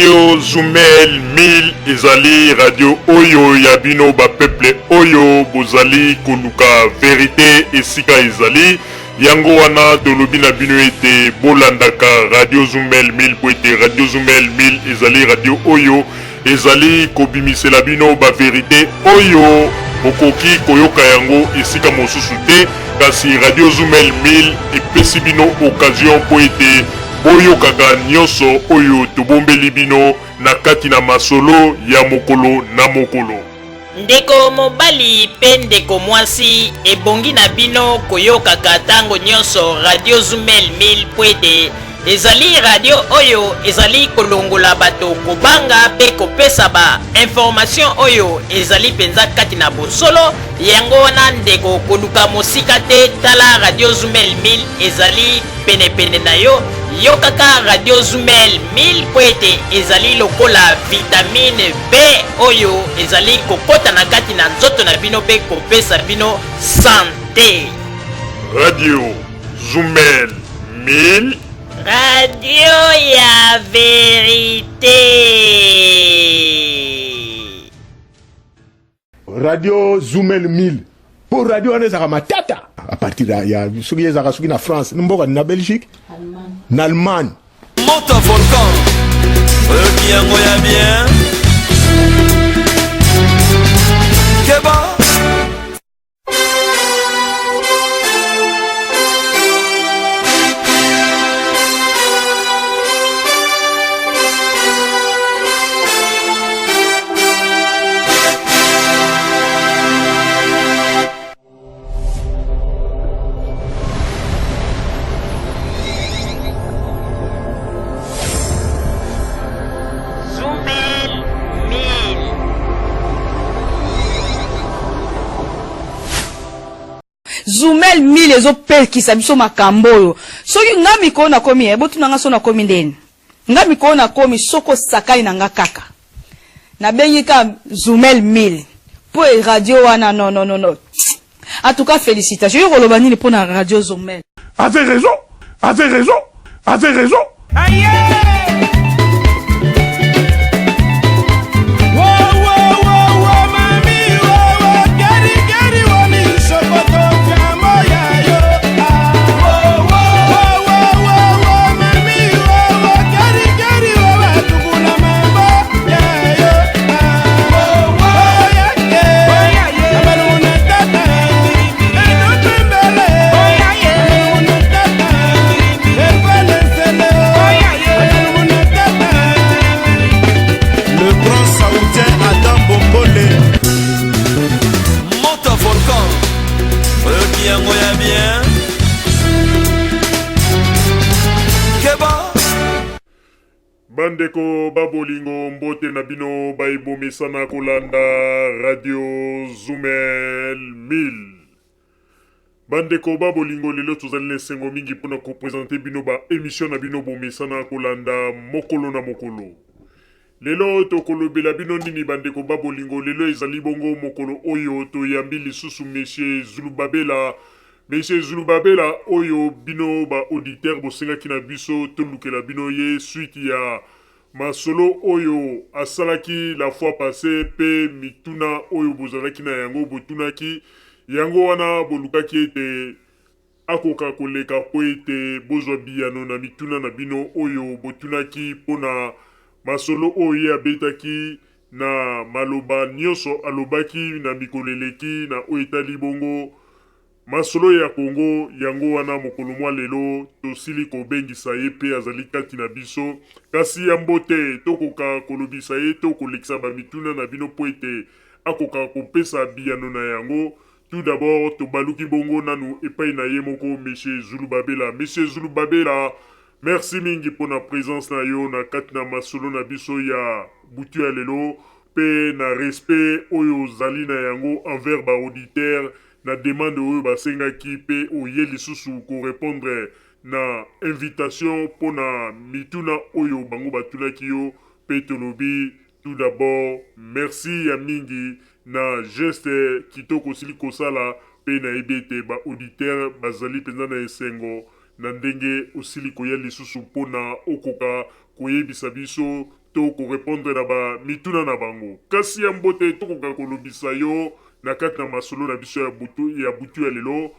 Radio Zumel 1000 ezali radio oyo ya bino ba peuple oyo bozali koluka vérité esika ezali yango wana tolobi na bino ete bolandaka Radio Zumel 1000 po ete Radio Zumel 1000 ezali radio oyo ezali kobimisela bino ba vérité oyo bokoki koyoka yango esika mosusu te kasi Radio Zumel 1000 epesi bino occasion po ete boyokaka nyonso oyo tobombeli bino na kati na masolo ya mokolo na mokolo. Ndeko mobali pe ndeko mwasi ebongi na bino koyokaka tango nyonso Radio Zumel 1000 pwede ezali radio oyo ezali kolongola bato kobanga pe kopesa ba information oyo ezali penza kati na bosolo yango wana ndeko koluka mosika te tala Radio Zumel 1000 ezali pene na yo yokaka Radio Zumel 1000 pwete ezali lokola vitamine B oyo ezali kokota na kati na nzoto na bino pe kopesa bino santé. Radio Zumel 1000 Radio ya vérité. Radio Zumel 1000 pour radio on ezaka matata à partir ya soki ezaka soki na France mboka na Belgique na Allemagne monte un volcan qui yango ya bien Keba Zumel 1000 ezopekisa biso makambo oyo soki nga mikolo na komi ebotu nanga so na komi ndeni nga mikolo na komi soko sakai na nga kaka nabengi ka Zumel 1000 po radio wana non en tout cas félicitations yo koloba nini po na Radio Zumel. Avez raison aïe. Bandeko babolingo mbote na bino baibomesana kolanda Radio Zumel 1000. Bandeko babolingo lelo tozali nesengo mingi pona ko présenter bino ba émission na bino bomesana kolanda mokolo na mokolo. Lelo tokolobela bino nini bandeko babolingo lelo ezali bongo mokolo oyo toyambi lisusu Monsieur Zulubabela oyo bino ba auditeur bosenga kina biso tolukela bino ye suite ya masolo oyo asalaki la fois passée pe mituna oyo bozalaki na yango botunaki yango wana bolukaki ete akoka koleka po ete bozwa biyano na mituna na bino oyo botunaki pona masolo oyo abetaki na maloba nyonso alobaki na mikoleleki na oyo etali bongo masolo ya Kongo yango wana mokolo mwa lelo tosili kobengisa ye pe azali kati na biso kasi ya mbote tokoka kolobisa ye to kolekisa bamituna na bino po ete akoka kopesa biyano na yango. Tout d'abord tobaluki bongo nanu epai na ye moko Monsieur Zulubabela merci mingi pona présence na yo na kati na masolo na biso ya butu ya lelo pe na respect oyo zali na yango envers ba auditeur na demande oyo basengaki pe oye lisusu ko répondre na invitation pona mituna oyo bango batulaki yo pe tolobi tout d'abord merci ya mingi na geste kitoko sili kosala pe na ebete ba auditeur bazali penza na esengo na ndenge osili koya lisusu pona okoka koyebisa biso to korépondre na ba mituna na bango. Kasi ya mbote tokoka kolobisa yo na kati na masolo na biso ya butu ya lelo.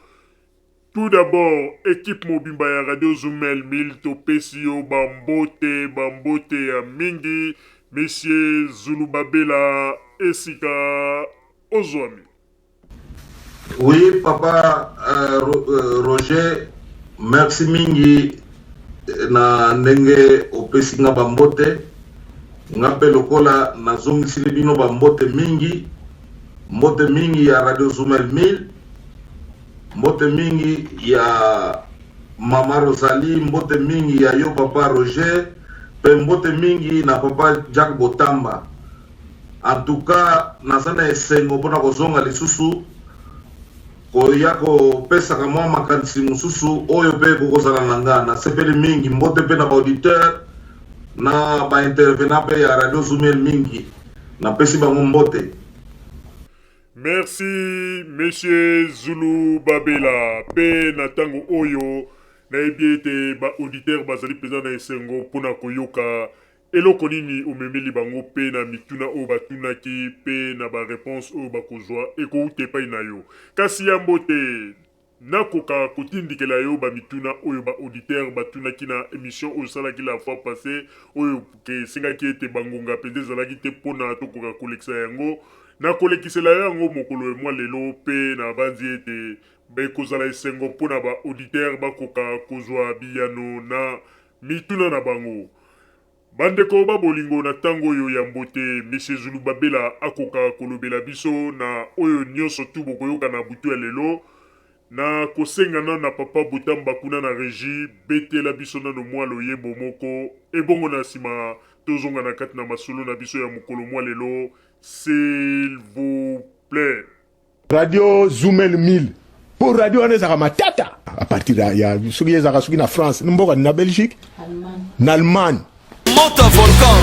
Tout d'abord, équipe mobimba ya Radio Zumel 1000 topesi yo bambote ya mingi. Monsieur Zulu Babela esika ozwami. Oui, papa Roger, merci mingi na ndenge opesi nga bambote. Nga pe lokola nazongisili bino bambote mingi. Mbote mingi ya Radio Zumel 1000. Mbote mingi ya Mama Rosalie, mbote mingi ya yo papa Roger, pe mbote mingi na papa Jack Botamba. En tout cas, nazana esengo pona kozonga lisusu koya kopesaka mwa makanisi mosusu oyo pe kokozala na nga na sepeli mingi mbote pe na baauditeur na baintervenant pe ya Radio Zumel mingi na pesi bango mbote. Merci, Monsieur Zulu Babela. Pe na tango oyo na ebiete ba auditeur bazali peza na esengo pona koyoka eloko nini omemeli bango pe na mituna o batunaki pe na ba réponse o bakozwa ekoute pa na yo. Kasi ya mbote nakoka kotindikela yo ba mituna oyo ba auditeur batunaki na émission oyo salaki la fois passée oyo ke singaki ete bangonga pende zalaki te pona tokoka kolekisa yango. Na kolekisela yango mokolo mwa lelo pe na banzi ete bekozala esengo mpona ba auditeur bakoka kozwa biyano na mituna na bango. Bandeko ba bolingo na tango oyo ya mbote Monsieur Zulu Babela akoka kolobela biso na oyo nyonso tu bokoyoka na butu ya lelo. Na kosengana na papa Botamba kuna na régie betela biso nano mwa loyebo moko ebongo na sima tozonga na kati na masolo na biso ya mokolo mwa lelo. S'il vous plaît. Radio Zumel 1000. Pour radio on ezaka matata. À partir ya soki ezaka soki na France, mboka na Belgique, na Allemagne. Monte volcan.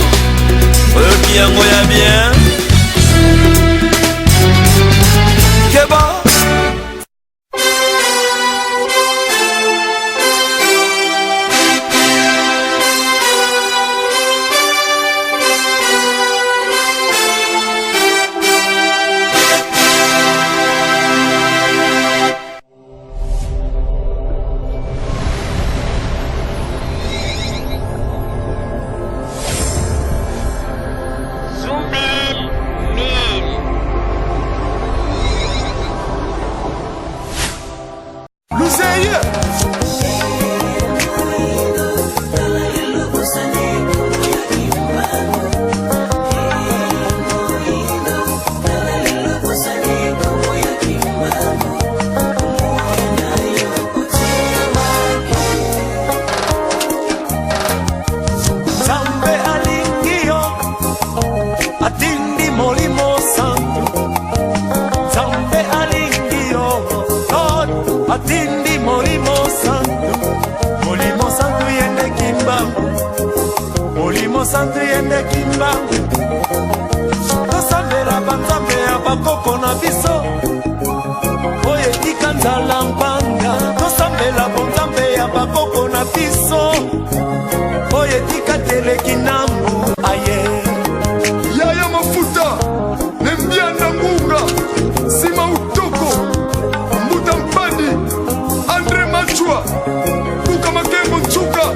Bien moya bien. Keba. Santo yende kimbangu tosambela banzambe ya bakoko na biso oye ikanzala mpanga tosambela banzambe ya bakoko na biso oye ikateleki nangu aye yaya mafuta nembianda ngunga sima utoko mbuta mpadi Andre Machua buka makembo nchuka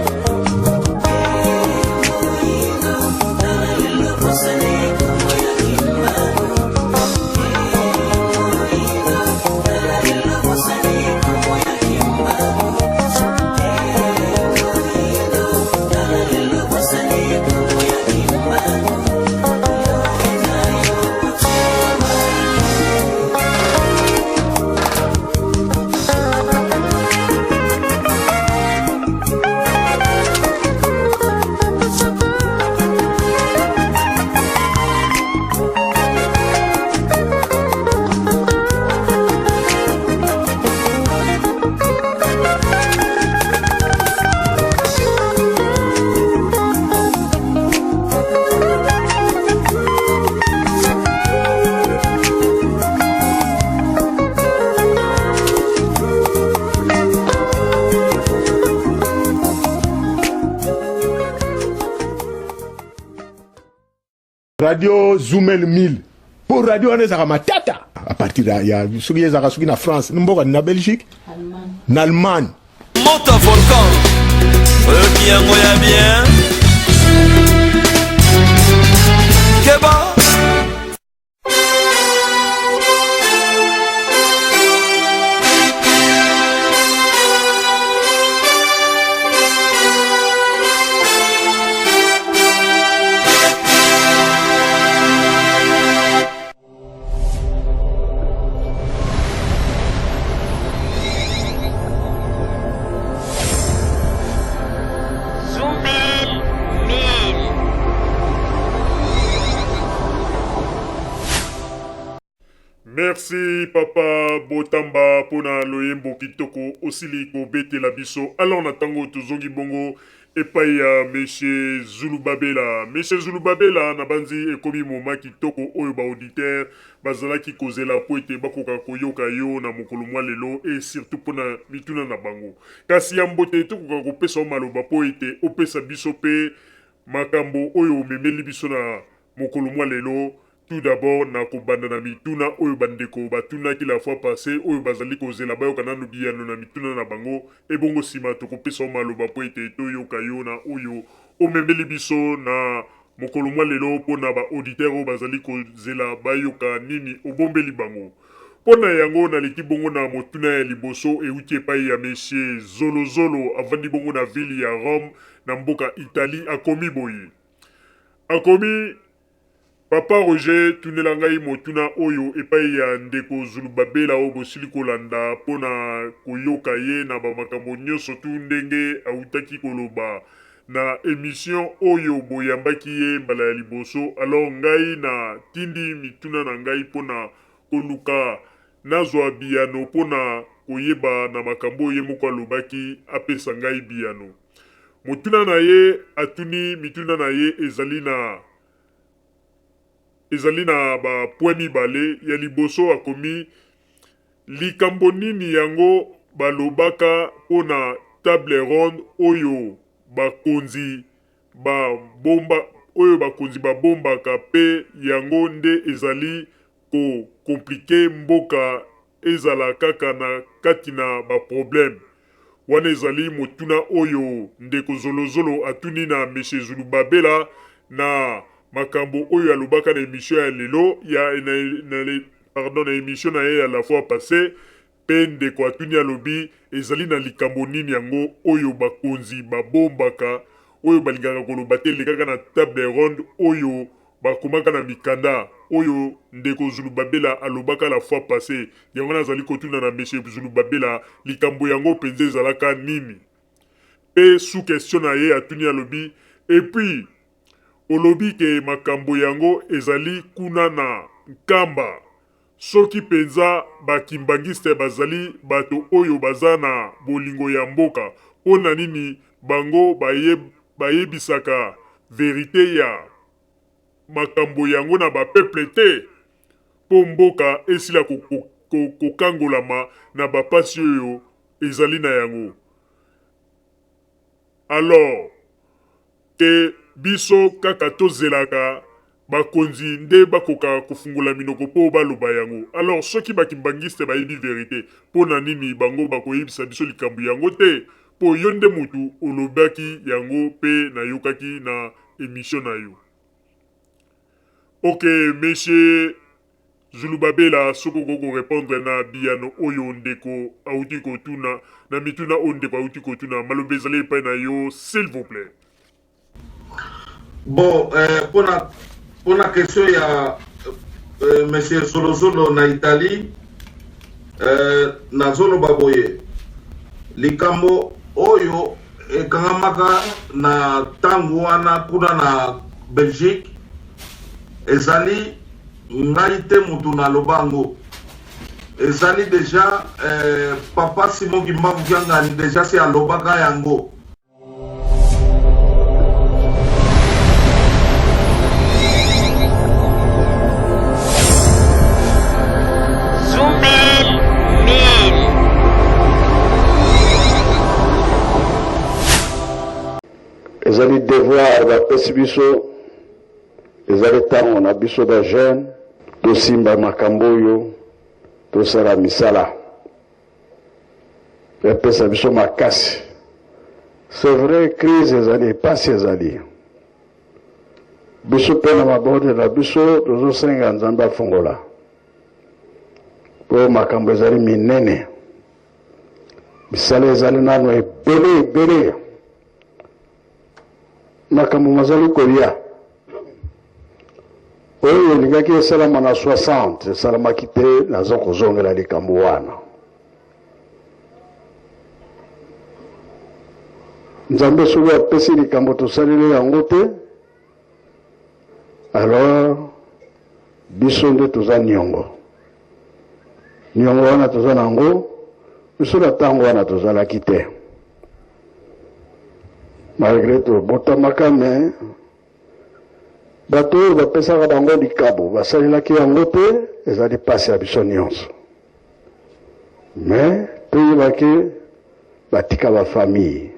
Radio Zoumel 1000. Pour radio on est à matata. À partir il y a ceux qui sont en France, n'importe na Belgique, en Allemagne. Monte un volcan. Qui a moyen bien. Keba. Merci papa Botamba pona loyembo kitoko osili ko bete la biso. Alors natango tozongi bongo epai ya Monsieur Zulubabela. Monsieur Zulubabela na banzi ekomi moma kitoko oyo ba auditeur bazalaki kozela po ete bakoka koyoka yo na mokolo mwa lelo et surtout pona mituna na bango. Kasi ya mbote tokoka kopesa maloba po ete opesa biso pe makambo oyo memeli biso na mokolo mwa lelo. Tout d'abord, na kobanda na mituna oyo bandeko batuna ki la fois passée oyo bazali kozela bayoka nanu biyano na mituna na bango ebongo sima tokopesa maloba po ete toyoka yo na oyo omemeli biso na mokolo mwa lelo mpona ba auditeur oyo bazali kozela bayoka nini obombeli bango. Pona yango naleki bongo na motuna ya liboso euti epai ya Monsieur Zolozolo avandi bongo na ville ya Rome na mboka Italie akomi boye. Akomi Papa Roger tunela ngai motuna oyo epai ya ndeko Zulubabela oyo bosili kolanda pona koyoka ye na bamakambo nyonso tu ndenge autaki koloba na émission oyo boyambaki ye mbala ya liboso. Alors ngai na tindi mituna na ngai pona koluka nazwa biyano pona koyeba na makambo ye moko alobaki apesa ngai biyano. Motuna na ye atuni mituna na ye ezali na ba poemi bale ya liboso akomi likambo nini yango balobaka pona table ronde oyo bakonzi babombaka pe yango nde ezali ko komplike mboka ezala kaka na kati na ba problème. Wana ezali motuna oyo ndeko Zolozolo atuni na Monsieur Zulubabela na makambo oyo alobaka na émission ya lelo na émission na ye ya la fois passée pe ndeko atuni alobi ezali na likambo nini yango oyo bakonzi babombaka oyo balingaka koloba te lekaka na table ronde oyo bakomaka na mikanda oyo ndeko Zulubabela alobaka la fois passée. Yango nazali kotuna na Monsieur Zulubabela likambo yango penze ezalaka nini pe sous question na ye atuni alobi et puis olobi ke makambo yango ezali kuna na nkamba soki penza bakimbangiste bazali bato oyo baza na bolingo ya mboka pona nini bango bayebisaka verite ya makambo yango na bapeple te po mboka esila kokangolama na bapasi oyo ezali na yango. Alors ke biso kaka tozelaka bakonzi nde bakoka kufungula minoko po baloba yango. Alors soki bakimbangiste bayebi verite pona nini bango bakoyebisa biso likambo yango te po yo nde mutu olobaki yango pe na yokaki na émission na yo. Ok, Monsieur Zulubabela soko koko répondre na biyano oyo ndeko auti kotuna na mituna oyo ndeko auti kotuna malobe ezali epai na yo s'il vous plaît. Bon, pour la question, il y a Monsieur Zolozolo na Italie, na zone baboye. Likambo oyo ekangamaka na tangu wana kuna na Belgique. Ezali ngai te mutu na lobango. Ezali déjà papa Simon Kimbavu kianga déjà c'est alobaka yango. ezali devoir bapesi biso ezali ntango na biso ba jeune tosimba makambo oyo tosala misala epesa biso makasi. C'est vrai, crise ezali, pasi ezali. Biso mpe na mabode na biso tozosenga Nzambe afongola po makambo ezali minene, misala ezali nano ebele makambo mazali kolia oyo elingaki esalama na 60 esalamaki te naza kozongela likambo wana. Nzambe soki apesi likambo tosaleli yango te, alors biso nde toza niongo wana toza nango, biso na ntango wana tozalaki te. Malgré tobotamaka me bato oyo bapesaka bango likabo basalelaki yango te, ezali pasi ya biso nyonso. Me toyebaki batika bafamille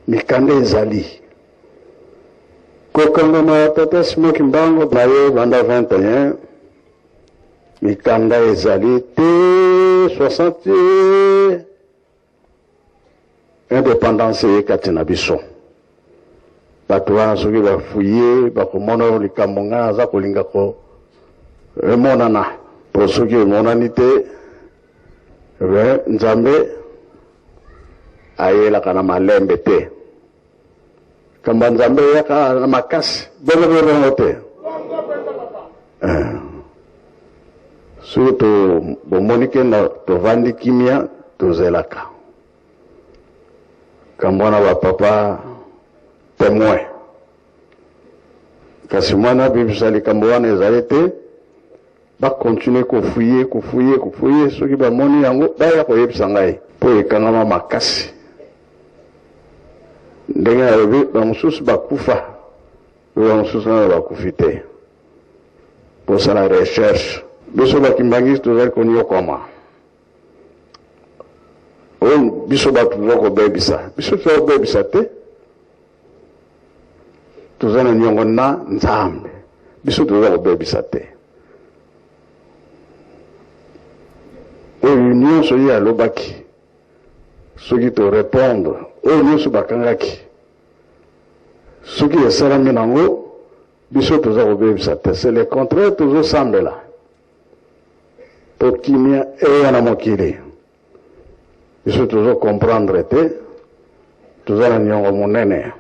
mikanda ezali kokangama tata Simoki Mbango na ye banda 21 mikanda ezali te 60 indépendance ekati na biso. Bato wana soki bafuye bakomona likambo nga aza kolinga ko emonana po soki emonani te Nzambe ayelaka na malembe te. Kamba Nzambe yaka na makasi bongo te. Soki bomonike na tovandi kimia tozelaka kambona bapapa témoin kasi mwana bibisa likambo wana ezali te, bakontinue kofuye soki bamoni yango baya koyebisa ngai po ekangama makasi. Ndenge alobi bamosusu bakufa bamosusu na bakufi te posala recherche. Biso bakimbangisi tozali koniokama oyo biso bato toza kobebisa, biso toza kobebisa te, toza na niongo na Nzambe, biso toza kobebisa te. Oyo nyonso ye alobaki soki torépondre oyo nyonso bakangaki soki esalami nango biso toza kobebisa te. C'est le contraire, tozosambela po kimia eya na mokili. Biso tozo comprendre te, toza na niongo monene,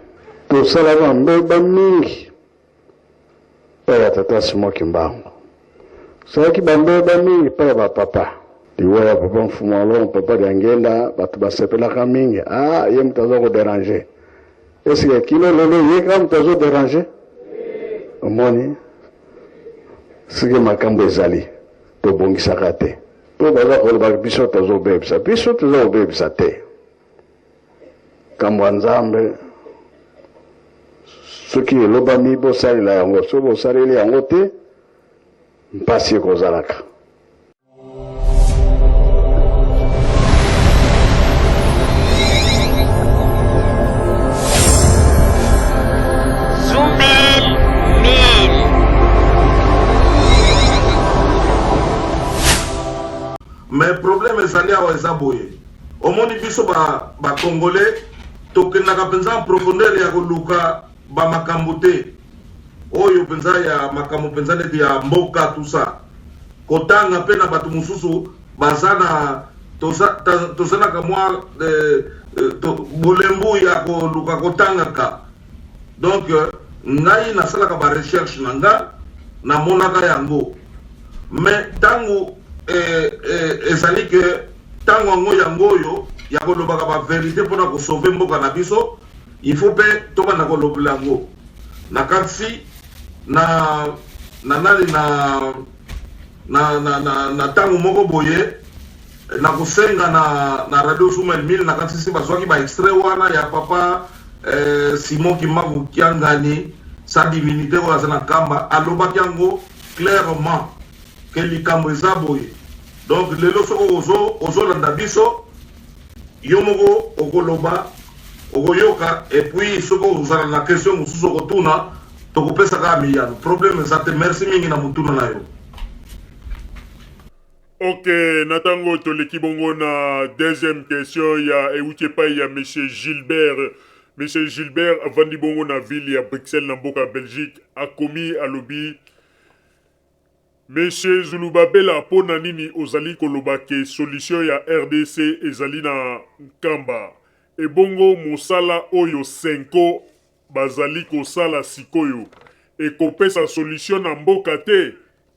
tosalaka mbeba mingi eya tata Simoki Mbango, salaki bambeba mingi pa bapapa liwaya papa mfumalo papa diangenda bato basepelaka mingi. Ye mutazo kodéranger, eske kilo lelo yeka mutazo déranger omoni sike makambo ezali tobongisaka te. Po baza koloba biso tozobebisa, biso tozobebisa te. Kambo Nzambe soki elobami bosalela yango, so bosaleli yango te mpasi ekozalaka. Mais problème ezali awa eza boye, omoni biso ba Congolais tokendaka penza en profondeur ya koluka ba makambo te oyo penza ya makambo penza neti ya mboka tout ça kotanga pe na bato mosusu bazana tozanaka mwa bolembu ya koluka kotangaka. Donc ngai nasalaka ba recherche na nga namonaka yango, mais tango ezali ke tango yango yangoyo ya kolobaka ba vérité mpona kosauve mboka na biso, il faut pe tobanda kolobela yango na kasi na tango moko boye na kosenga na radio Zumel 1000 na kasi si bazwaki ba extrait wana ya papa Simoki Mbango Kiangani sa divinité oyo aza na kamba alobaki yango clairement ke likambo eza boye. Donc lelo soko ozolanda biso yo moko okoloba okoyoka, et puis soko ozala na question mosusu okotuna tokopesa kaka miyano problème eza te merci mingi na mutuna na yo. Ok, natango toleki bongo na deuxième question ya euti epai ya monsieur Gilbert. Monsieur Gilbert avandi bongo na ville ya Bruxelles na mboka Belgique akomi alobi Monsieur Zulubabela pona nini ozali koloba ke solution ya RDC ezali na nkamba ebongo mosala oyo senko bazali kosala sikoyo ekopesa solution na mboka te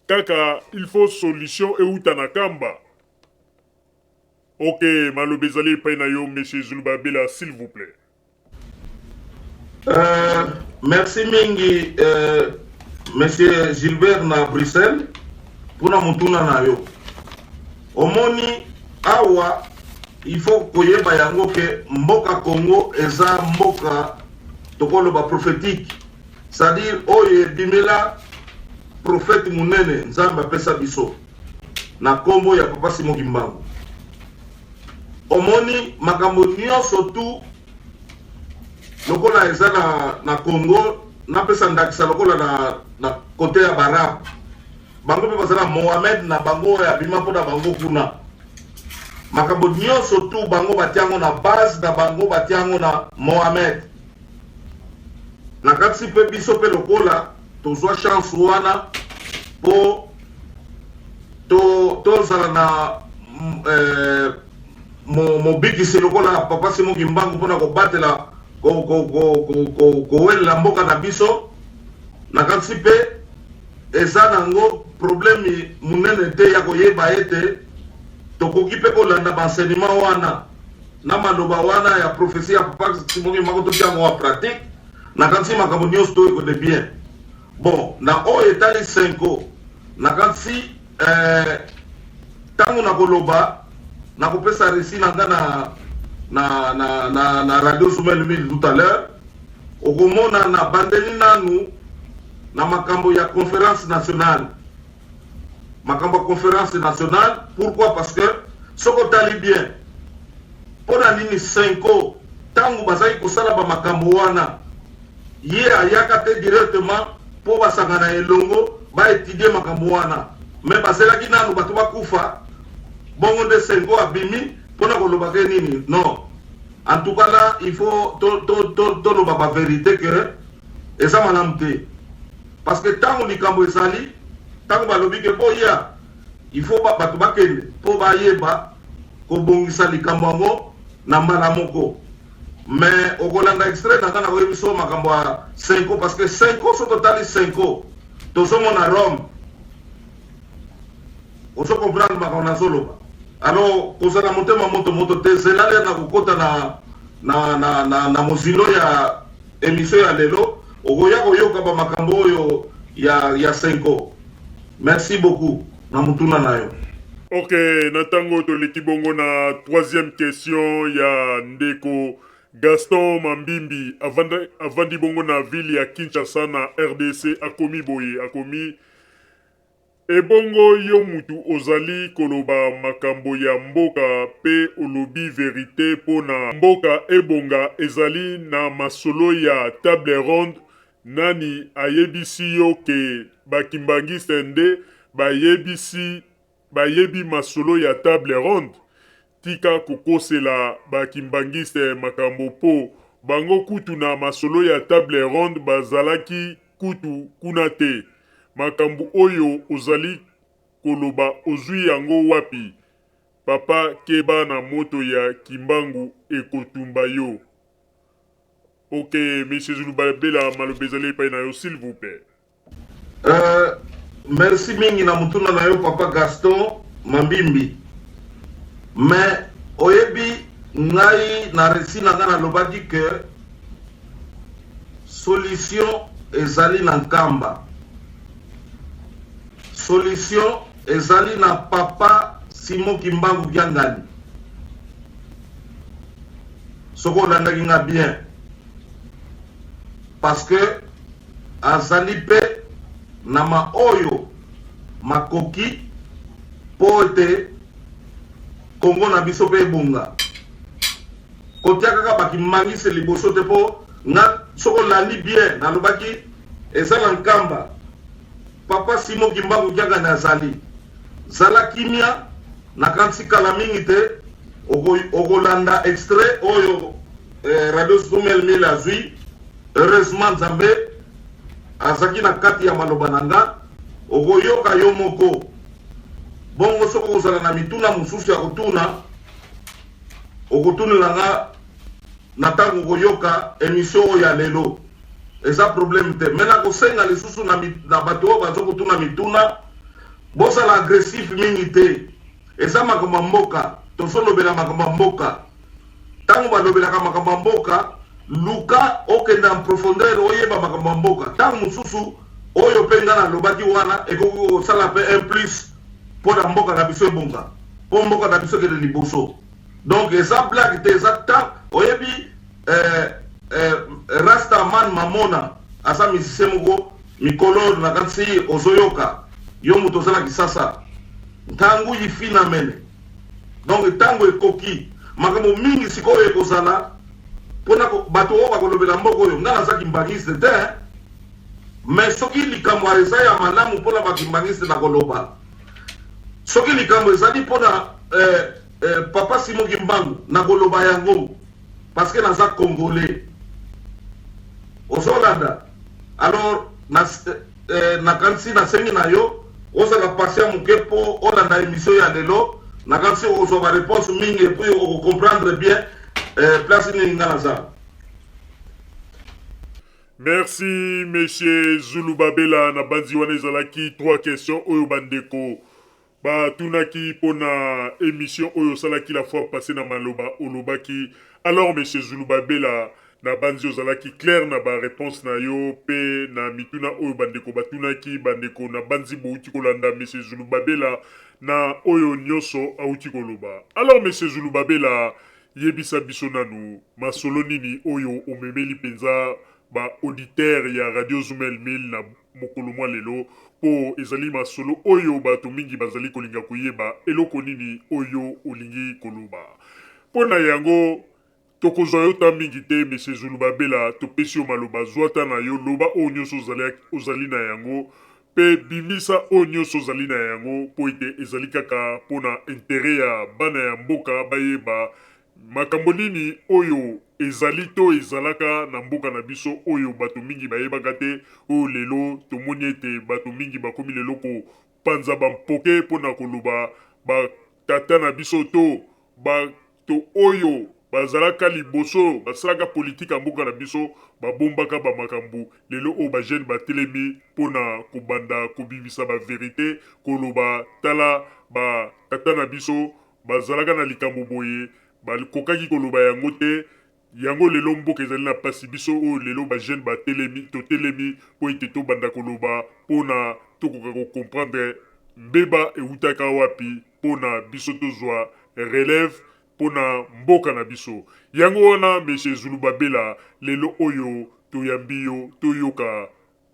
kaka il faut solution euta na kamba. Ok, malobi ezali epai na yo Monsieur Zulubabela s'il vous plaît. Merci mingi Monsieur Gilbert na Bruxelles pour na mutuna na yo. Omoni awa il faut koyeba yango ke mboka Congo eza mboka tokoloba prophétique, c'est-à-dire oye bimela prophète munene nzamba pesa biso na kombo ya Papa Simon Kimbangu. Omoni makambo nyonso tu lokola eza na Congo na pesa ndakisa lokola na kote ya Barab bango pe bazala Mohamed na bango ya bima po na bango kuna makambo nyonso tu bango batiango na base na bango batiango na Mohamed na kati pe biso pe lokola tozwa chance wana po tozala na mobikisi lokola Papa Simon Kimbangu mpona kobatela kowelela mboka na biso na kati pe eza nango problème munene te ya koyeba ete tokoki pe kolanda baenseignement wana na maloba wana ya prophétie ya Papa Simon Kimbangu totiango wa pratique na kati makambo nyonso to ekode bien. Bon, na oyo etali senko na kati tango na koloba na kopesa resi na nga na radio Zoumel 1000 tout à l'heure okomona na bandeli nanu na makambo ya conférence nationale. Makambo ya conférence nationale, pourquoi? Parce que soko tali bien pona nini senko tango bazali kosala ba makambo wana ye ayaka te directement po basangana elongo ba étudier makambo wana mais baselaki nanu bato bakufa bongo nde senko abimi pona koloba ke nini. Non, en tout cas là il faut to loba ba vérité que eza malamu te parce que tango likambo ezali tango balobi ke boya il faut bato bakende po bayeba kobongisa likambo yango na mbala moko. Mais okolanda extrait na kana koyebiso makambo ya senko parce que senko so totali senko tozomona Rome ozo comprendre makambo na zoloba. Alors kozala motema moto te zelale na kokota na mozilo ya émission ya lelo okoya koyoka ba makambo oyo ya senko. Merci beaucoup na mutuna na yo. Ok, natango toleki bongo na troisième question ya ndeko Gaston Mambimbi avandi bongo na ville ya Kinshasa na RDC akomi boye akomi ebongo yo mutu ozali koloba makambo ya mboka pe olobi verité pona mboka ebonga ezali na masolo ya table ronde nani ayebisi yo ke bakimbangiste nde bayebi masolo ya table ronde tika kokosela bakimbangiste makambo po bango kutu na masolo ya table ronde bazalaki kutu kuna te. Makambo oyo ozali koloba ozwi yango wapi? Papa keba na moto ya Kimbangu ekotumba yo. Ok, Monsieur Zulubabela malobi ezali epai na yo s'il vous plaît. Merci mingi na mutuna na yo Papa Gaston Mambimbi. Mais oyebi ngai na resi na nga nalobaki ke solution ezali na nkamba. Solution ezali na Papa Simon Kimbangu Biangani. Soko landaki nga bien. Parce que azali pe na ma oyo makoki po ete Congo na biso pe ebonga. Kotia kaka bakimangise liboso te po nga soko landi bien nalobaki ezala nkamba papa Simo Kimbangu kianga na zali zala kimia na kansi kala mingi te ogolanda extrait oyo radio Zoumel 1000 azui heureusement Nzambe azaki na kati ya maloba nanga ogoyoka yo moko bongo soko ozala na mituna mususu ya kutuna okutunela nga na tango koyoka emission ya lelo eza problème te mena kosenga lisusu na bato oyo bazokutuna mituna bozala agressif mingi te eza makambo ya mboka tosolobela makambo ya mboka ntango balobelaka makambo ya mboka luka okende en profondeur oyeba makambo ya mboka ntango mosusu oyo mpe nga nalobaki wana ekoki kosala mpe un plus mpo na mboka na biso ebonga mpo mboka na biso ekende liboso donc eza blague te eza ta oyebi Rastaman Mamona asa musicien moko mikolo na kansi ozoyoka yo moto ozala kisasa ntango yifina mene donc ntango ekoki makambo mingi sikoyo ekozala mpona bato oyo bakolobela mboka oyo nga nazaki mbangiste te mais soki likambo eza ya malamu mpona bakimbangiste na koloba soki likambo ezali mpona papa Simo Kimbangu na koloba yango parce que naza congolais ozolanda alors na kansi nasengi na yo ozala patient moke mpo olanda émission ya lelo na kansi ozwa ba réponse mingi et puis ocomprendre bien place nini nga naza. Merci monsieur Zulu Babela na banzi wana ezalaki 3 questions oyo bandeko batunaki pona émission oyo salaki la fois passée na maloba olobaki. Alors monsieur Zulu Babela na banzi ozalaki clair na ba réponse na yo pe na mituna oyo bandeko batunaki bandeko na banzi bouti kolanda monsieur Zulu Babela na oyo nyoso auti koloba. Alors monsieur Zulu Babela yebisa biso nanu masolo nini oyo omemeli penza ba auditeur ya radio Zoumel 1000 na mokolo mwa lelo po ezali masolo oyo bato mingi bazali kolinga koyeba eloko nini oyo olingi koloba pona yango tokozwa yo ta mingi te monsieur Zulu Babela topesi yo maloba zwata na yo loba oyo nyonso ozali na yango pe bimisa oyo nyonso ozali na yango po ete ezali kaka pona intérêt ya bana ya mboka bayeba makambo nini oyo ezali to ezalaka na mboka na biso oyo bato mingi bayebaka te oyo lelo tomoni ete bato mingi bakomi lelo kopanza bampoke mpona koloba batata na biso to bato oyo bazalaka liboso basalaka politike ya mboka na biso babombaka bamakambo lelo oyo bajene batelemi mpona kobanda kobimisa baverité koloba tala batata na biso bazalaka na likambo boye bakokaki koloba yango te yango lelo mboka ezali na pasi biso oyo lelo bajene totelemi po ete tobanda koloba mpona tokoka kokomprendre mbeba eutaka wapi mpona biso tozwa relève mpona mboka na biso yango wana monsieur Zulu Babela lelo oyo toyambi yo toyoka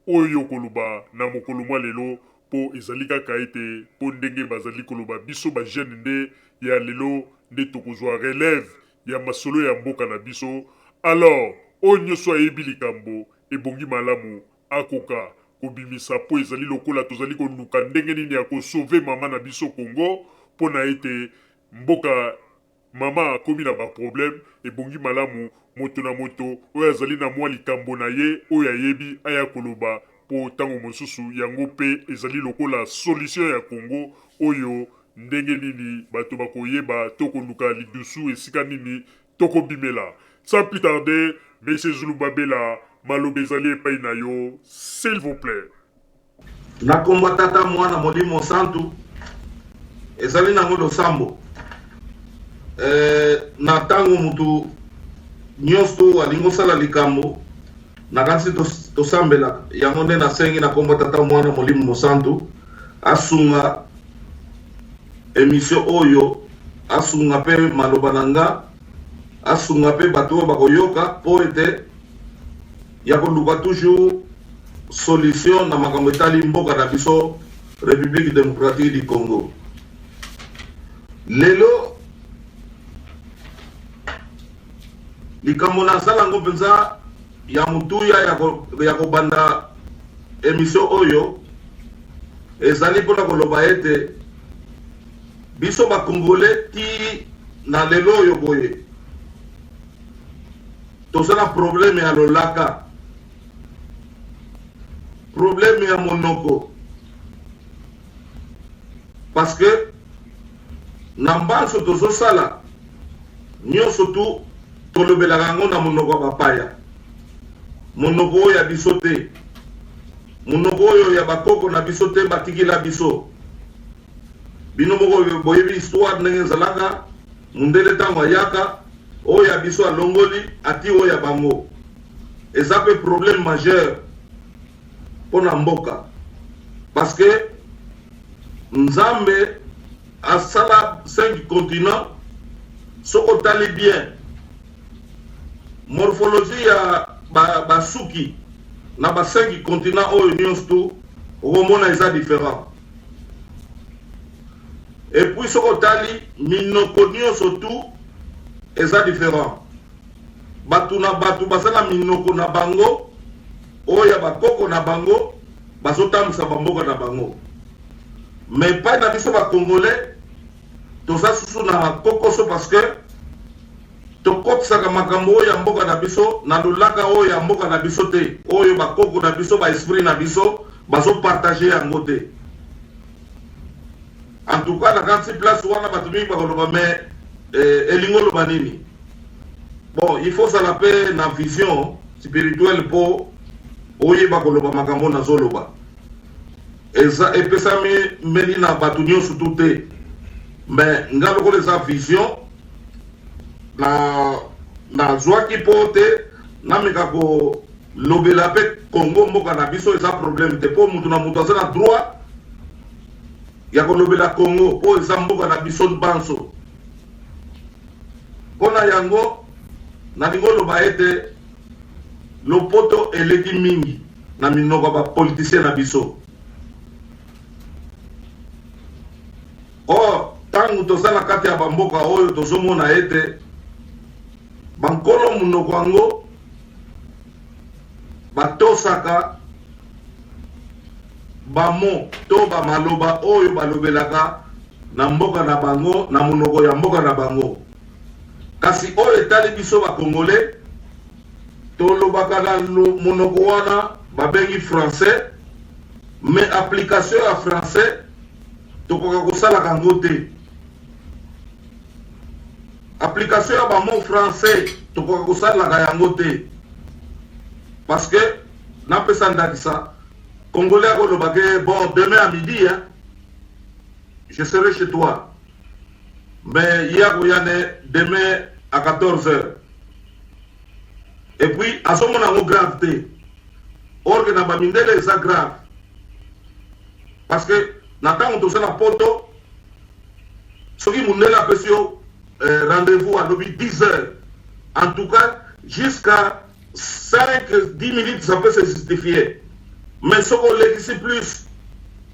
oyo koloba na mokolo mwa lelo po ezali kaka ete po ndenge bazali koloba biso bajene nde ya lelo nde tokozwa relève ya masolo ya mboka na biso. Alors oyo nyonso ayebi likambo ebongi malamu akoka kobimisa po ezali lokola tozali koluka ndenge nini ya kosauve mama na biso Congo mpona ete mboka mama akomi na baproblème ebongi malamu moto na moto oyo azali na mwa likambo na ye oyo ayebi aya koloba po ntango mosusu yango mpe ezali lokola solution ya Congo oyo ndenge nini bato bakoyeba tokoluka lidusu esika nini tokobimela. Sans plus tarder, monsieur Zulu Babela maloba ezali epai na yo s'il vous plaît. Nakomba tata mwana molimo santu ezali nango losambo na tango mutu nyonso alingo sala likambo na kansi tosambela yango nde nasengi nakomba tata mwana molimo mosantu asunga émission oyo asunga pe maloba nanga asunga pe bato oyo bakoyoka po ete ya koluka toujours solution na makambo etali mboka na biso République démocratique du Congo. Lelo likambo na sala ngo penza ya mutuya ya kobanda émission oyo ezali mpona koloba ete biso bakongole ti na lelo oyo boye tozala problème ya lolaka, problème ya monoko, parce que na mbanso tozosala nyonso tu tolobelaka yango na monoko ya bapaya, monoko oyo ya biso te, monoko oyo ya bakoko na biso te batikila biso. Bino moko boyebi histoire ndenge ezalaka mundele ntango ayaka oyo ya biso alongoli ati oyo ya bango. Eza pe problème majeur mpona mboka, parce que Nzambe asala 5 continents. Soko tali bien morphologie ya basuki na ba 5 continents oyo nyonso tu okomona eza différent. Et puis soko tali minoko nyonso tu eza différent. Batu na batu basala minoko na bango oyo ya bakoko na bango bazotambisa bamboka na bango. Mais pas na biso ba congolais toza susu na kokoso parce que tokotisaka makambo oyo ya mboka na biso na lolaka oyo ya mboka na biso te, oyo bakoko na biso ba esprit na biso bazopartage yango te. En tout cas, la grande place wana batu mingi bakoloba mais elingo loba nini. Bon, il faut ça la paix na vision spirituelle po oyo bakoloba makambo na zoloba. Eza epesami meni na batu nyonso tu te. Mais ngalo ko eza vision na zwaki po te na meka ko lobela pe Congo mboka na biso eza problème te po mutu na mutu aza na droit ya kolobela Congo po eza mboka na biso banso. Pona yango na lingo loba ete lopoto eleki mingi na minoko ba politicien na biso. Or tangu tozala kati ya bamboka oyo tozomona ete bankolo munoko yango batosaka bamo to bamaloba oyo balobelaka na mboka na bango na monoko ya mboka na bango. Kasi oyo etali biso bakongole tolobaka na monoko wana babengi français, mais application ya français tokoka kosalaka yango te. Application ya bamo français tokoka kosalaka yango te, parce que napesa ndakisa Congolais à Kolobake, bon, demain à midi, hein, je serai chez toi. Mais hier, demain à 14h. Et puis, à ce moment-là, on gravité. Or, que n'a pas mis ça grave. Parce que, n'attend on la poto, ce qui m'a la question, rendez-vous à 10h. En tout cas, jusqu'à 5-10 minutes, ça peut se justifier. Mais ce qu'on ici plus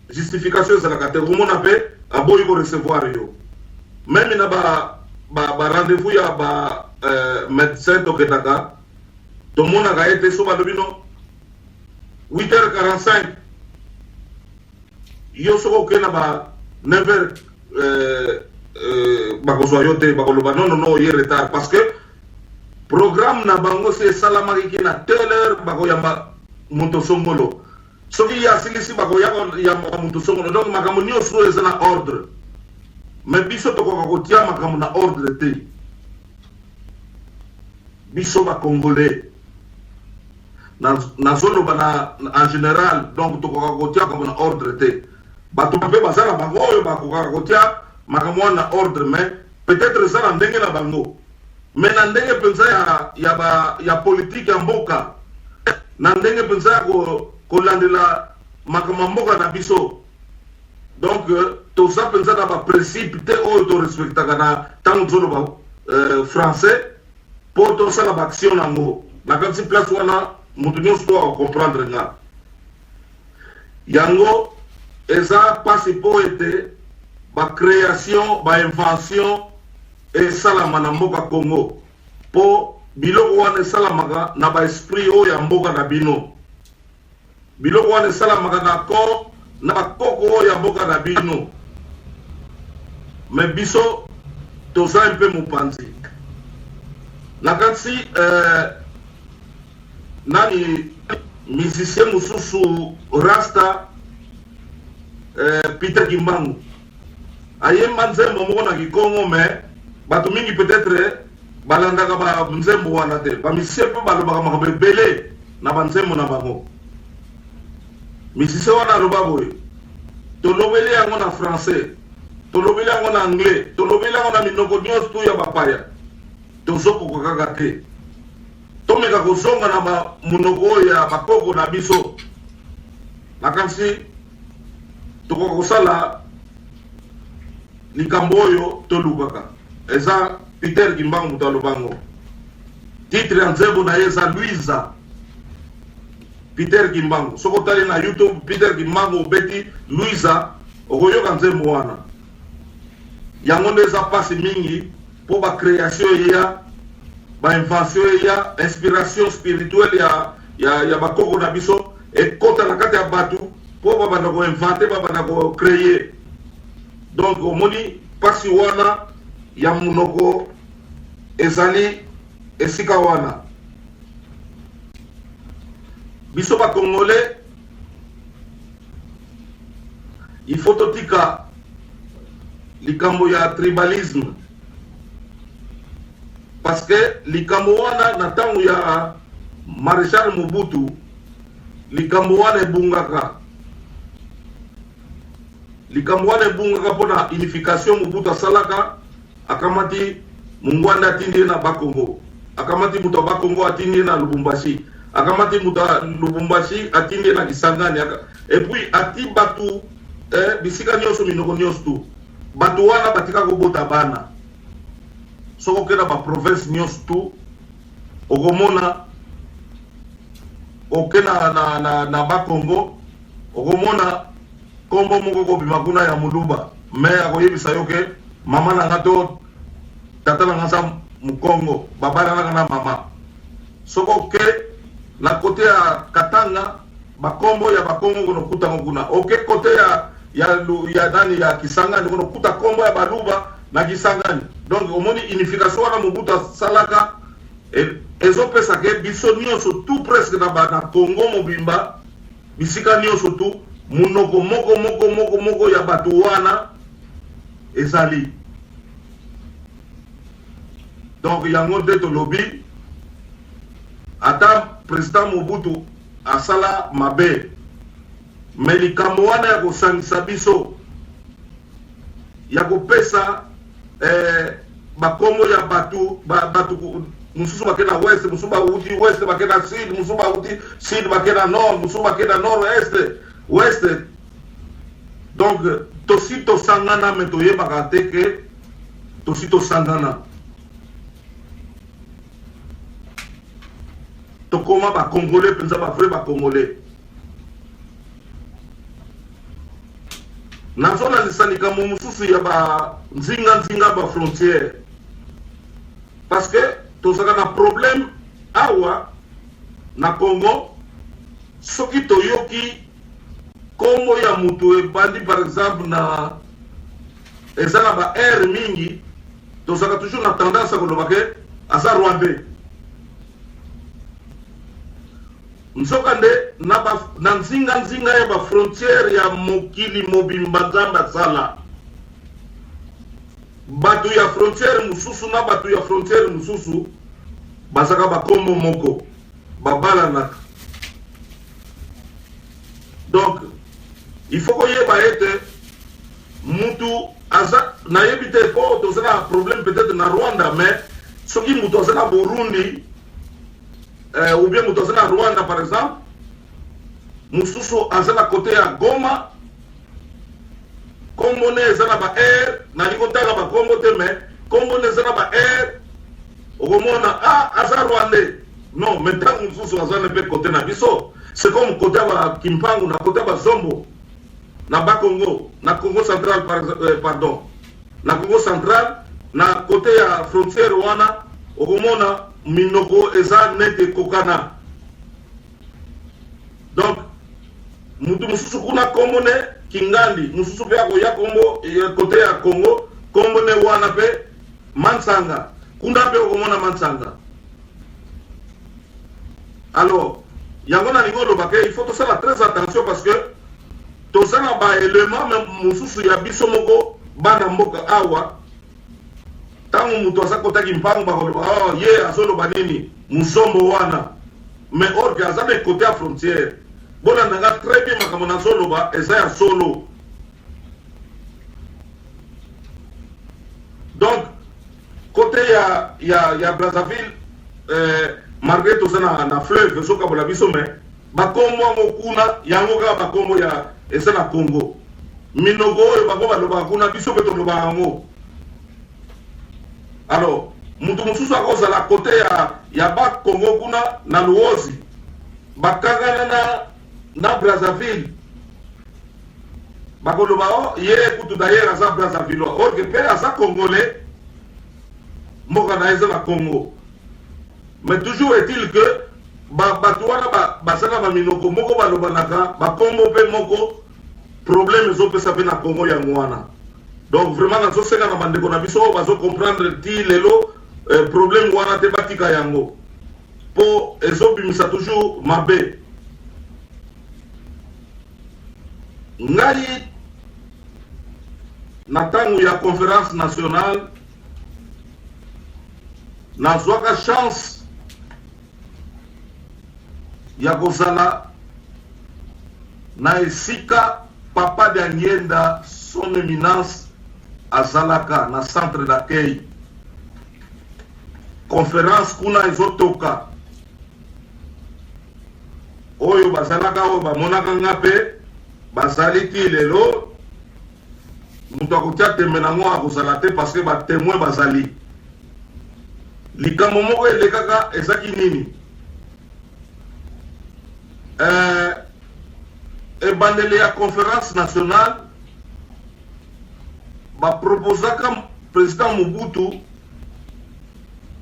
justification c'est la catégorie on appelle à boy pour recevoir yo. Même il y a rendez-vous il y a médecin toketaka tout le monde a été sur balobino 8h45 yo soko ke na ba 9h bakozwa yo te bakoloba non il est retard parce que programme na bango c'est salamaki ki na telle heure bakoyamba moto songolo. Ce qui y a, c'est ici, il y a donc ma sur les ordre. Mais biso to ko tia ma ordre te. Biso ba congolais. Na zone bana en général, donc to ko tia comme ordre te. Ba to pe bazala bango yo ba ko tia ma na ordre mais peut-être ça na ndenge na bango. Mais na ndenge pensa ya politique ya mboka. Na ndenge pensa kolandela makamamboka na biso. Donc tout ça pensa na ba principe te o to respectaka na tango zolo ba français pour to ça la action nango na kansi place wana mutu nyonso to comprendre nga yango eza pasi po ete ba création ba invention et salama na mboka Congo po biloko wana salamaka na ba esprit o ya mboka na bino. biloko wana esalamaka na accord na bakoko oyo ya mboka na bino me biso toza mpe mopanzi na kati nani musicien mosusu Rasta Peter Kimbangu ayemba nzembo moko na Kikongo me bato mingi peut-être balandaka ba nzembo wana te bamisicien mpe balobaka makambo ebele na banzembo na bango musicien wana aloba boye tolobeli yango na français tolobeli yango na anglais tolobeli yango na minoko nyonso to ya bapaya tozokoka kaka te tomeka kozonga na monoko oyo ya bakoko na biso nakanisi tokoka kosala likambo oyo tolukaka eza Peter Kimbangu moto alobango titre ya nzembo na ye eza Luiza Peter Kimbangu soko otali na YouTube Peter Kimbangu obeti Luiza okoyoka nzembo wana yango nde eza mpasi mingi mpo bacréation eya bainvention eya inspiration spirituelle ya bakoko na biso ekota na kati ya bato mpo babanda koinvente babanda kocreye donc omoni mpasi wana ya monoko ezali esika wana biso bakongolais il faut totika likambo ya tribalisme parce que likambo wana na ntango ya Maréchal Mobutu likambo wana ebungaka mpona unification Mobutu asalaka akamati mungwanda atindi na Bakongo akamati mutu ya Bakongo atindi na Lubumbashi akamati mutu ya Lubumbashi atindi na Kisangani et puis ati batu bisika nyonso minoko nyonso tu batu wana batika kobota bana soko kena ba province nyonso tu okomona okena na Bakongo okomona kombo moko kobima kuna ya Muluba me akoyebisa yo ke mama na nga to tata na nga sa Mukongo babana na mama soko ke na kote ya Katanga bakombo ya Bakongo kono kuta kuna oke kote ya nani ya Kisangani kono kuta kombo ya Baluba na Kisangani donc omoni unification wana Mobutu salaka ezopesa ke biso nyonso tout presque na Congo mobimba bisika nyonso tu munoko moko ya bato wana ezali donc yango nde tolobi ata président Mobutu asala mabe me likambo wana ya kosangisa biso ya kopesa bakombo ya bato mususu bakena west mususu bauti west bakena sud mususu bauti sud bakena nord mususu bakena nord west donc tosi tosangana me toyebaka te ke tosi tosangana tokoma bakongolais mpenza bavrai bakongolais nazolalisa likambo mosusu ya banzinga bafrontière parce que tozalaka na problème awa na Congo soki toyoki kombo ya mutu ebandi par exemple na eza na ba aire mingi tozalaka toujours na tendance koloba ke aza rwandais nsoka nde na nzinga ya bafrontière ya mokili mobimba nzambe asala bato ya frontière mosusu na bato ya frontière mosusu bazaka bakombo moko babalanaka donc il faut koyeba ete mutu aza nayebi te po tozala problème peut-être na Rwanda mais soki mutu aza na Burundi ou bien mutu aza na Rwanda par exemple mosusu aza na côté ya Goma kombo ne eza na ba air nalingi kotanga bakombo te mais kombo ne eza na ba air okomona aza Rwandais non mais ntango mosusu aza na mpe côté na biso c'est comme côté ya Kimpangu na côté ya Zombo na Bakongo na Congo central pardon na Congo central na côté ya frontière wana okomona minoko eza nete kokana donc mutu mususu kuna kombo ne Kingandi, mususu pe ako ya kombo kote ya Congo, kombo ne wana pe Mansanga. Kunda pe okomona Mansanga. Alors, yangona ningolo bake, il faut faire très attention parce que tout ça na ba élément même mususu ya biso moko bana mboka awa. Tangu mutu asakota kimpango bakolo oh ye azolo banini musombo wana. Mais or que azabe côté à frontière. Bona nanga très bien makamona solo ba eza ya solo. Donc côté ya Brazzaville malgré tout ça na fleuve soka bola biso mais bakombo ngokuna yango ka bakombo ya eza na Congo. Minogo bako baloba kuna biso beto loba ngo. Alors mutu mususu akoza la côté ya ba Congo kuna na Luozi bakangana na Brazzaville bakoloba o ye kutu d'ailleurs asa Brazzaville or que pe asa congolais moka na eza na Congo. Mais toujours est-il que batu wana basala ba minoko moko baloba naka bakombo pe moko problème ezopesa pe na Congo ya ngwana. Donc vraiment nazo senga na bandeko na biso bazo comprendre ti lelo problème wana te batika yango po ezobimisa toujours mabe. Ngai na tangu ya conférence nationale nazwaka chance ya kozala na esika papa de Angienda son éminence azalaka na centre d'accueil. Conférence kuna ezotoka oyo bazalaka oyo bamonaka nga pe bazali ti lelo mutu akotia tembe nango akozala te parce que batémoin bazali likambo moko elekaka ezaki nini ebandeli ya conférence nationale baproposaka président Mobutu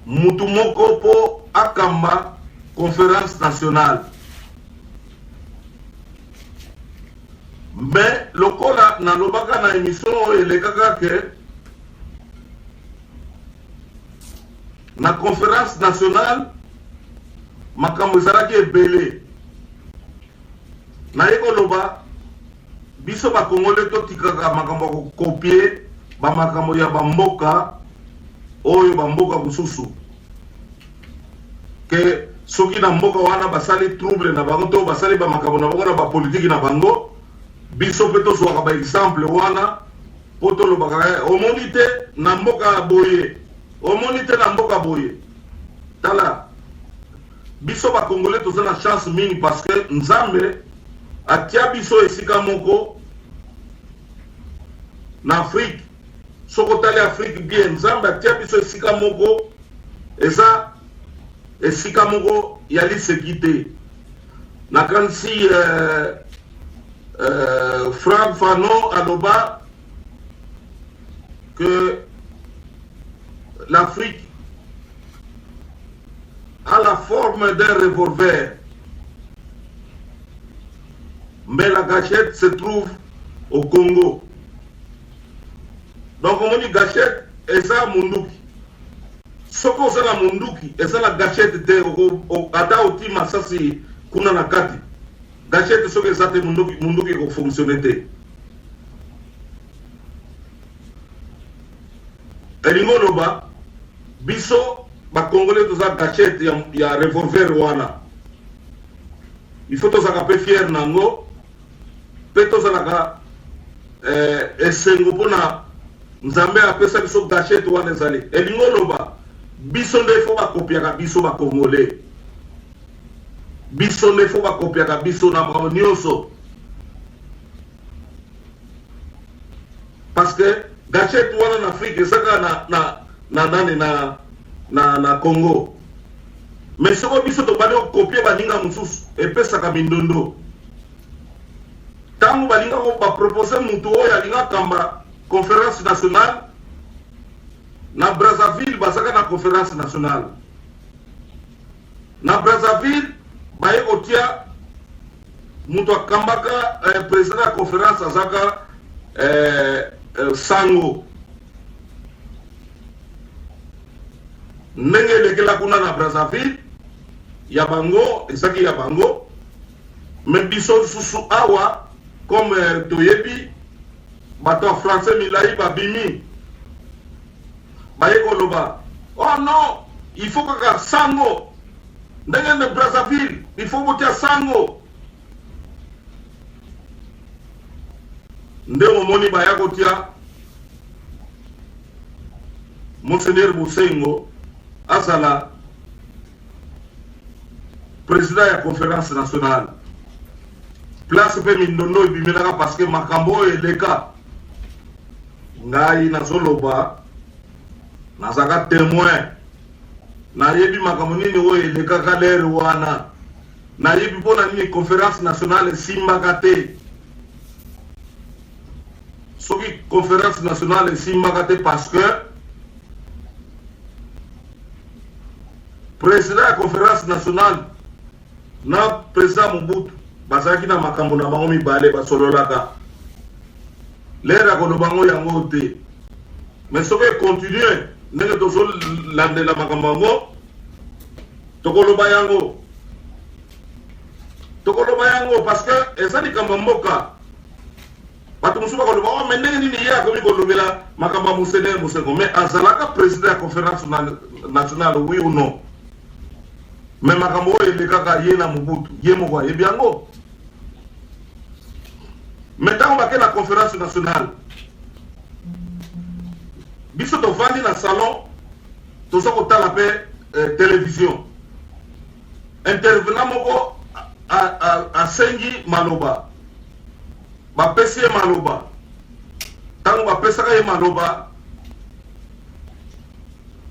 mutu moko po akamba conférence nationale. Mais lokola na lobaka na émission elekaka ke na conférence nationale makambo ezalaki ebele na ekoloba biso bakongole totikaka makambo kopie bamakambo ya bamboka oyo bamboka mosusu ke soki na mboka wana basali trouble na bango to basali bamakambo na bango na bapolitiki na bango biso pe tozwaka baexemple wana po tolobaka omoni te na mboka boye omoni te na mboka boye tala biso bakongole toza na chance mingi parce que nzambe atia biso esika moko na Afrique soko tali Afrique bien nzambe atia biso esika moko eza esika moko ya lisekite na kansi Franck Fanon aloba que l'Afrique a la forme d'un revolver, mais la gâchette se trouve au Congo. Donc on dit gâchette et ça munduki. Ce qu'on a la munduki et ça la gâchette de ata oti masasi kuna nakati. Gâchette ce que ça te munduki ko fonctionner te. Elingo loba biso ba congolais toza gâchette ya revolver wana. Il faut toza ka pe fier nango. Pe toza naka esengo pona nzambe apesa biso gâchette wana ezali. Elingo loba biso nde faut ba kopiaka biso ba congolais. Biso nde faut ba kopiaka biso na makambo nyonso. Parce que gâchette wana na Afrique ezaka na Congo. Mais soko biso to bali copier baninga mususu epesaka mindondo. Tango balinga ko ba proposer mutu oyo alinga kamba conférence nationale na Brazzaville basaka na conférence nationale. Na Brazzaville baye kotia mutu akambaka président ya conférence azaka sango ndenge elekela kuna na Brazzaville ya bango ezaki ya bango mais biso susu awa comme toyebi bato ya français milai babimi baye koloba oh non il faut kaka sango ndenge na Brazzaville il faut botia sango nde omoni baya kotia Monseigneur Bosengo azala président ya conférence nationale place pe mindondo ebimelaka parce que makambo oyo eleka ngai nazoloba nazaka témoin nayebi makambo nini oyo elekaka lere wana nayebi mpona nini conférence nationale esimbaka te soki conférence nationale esimbaka te parce que président ya conférence nationale na président Mobutu bazalaki na makambo na bango mibale basololaka lere akoloba ngo yango te mais soki econtinue ndenge tozolandela makambo yango tokoloba yango parce que eza likambo mboka bato mosusu bakoloba o me ndenge nini ye akomi kolobela makambo ya Monseigneur Bosengo mais azalaka président ya conférence nationale oui ou non mais makambo oyo elekaka ye na Mobutu ye moko ayebi yango mais ntango bake na conférence nationale biso tovandi na salon toza kotala mpe télévision intervenant moko asengi maloba bapesi ye maloba ntango bapesaka ye maloba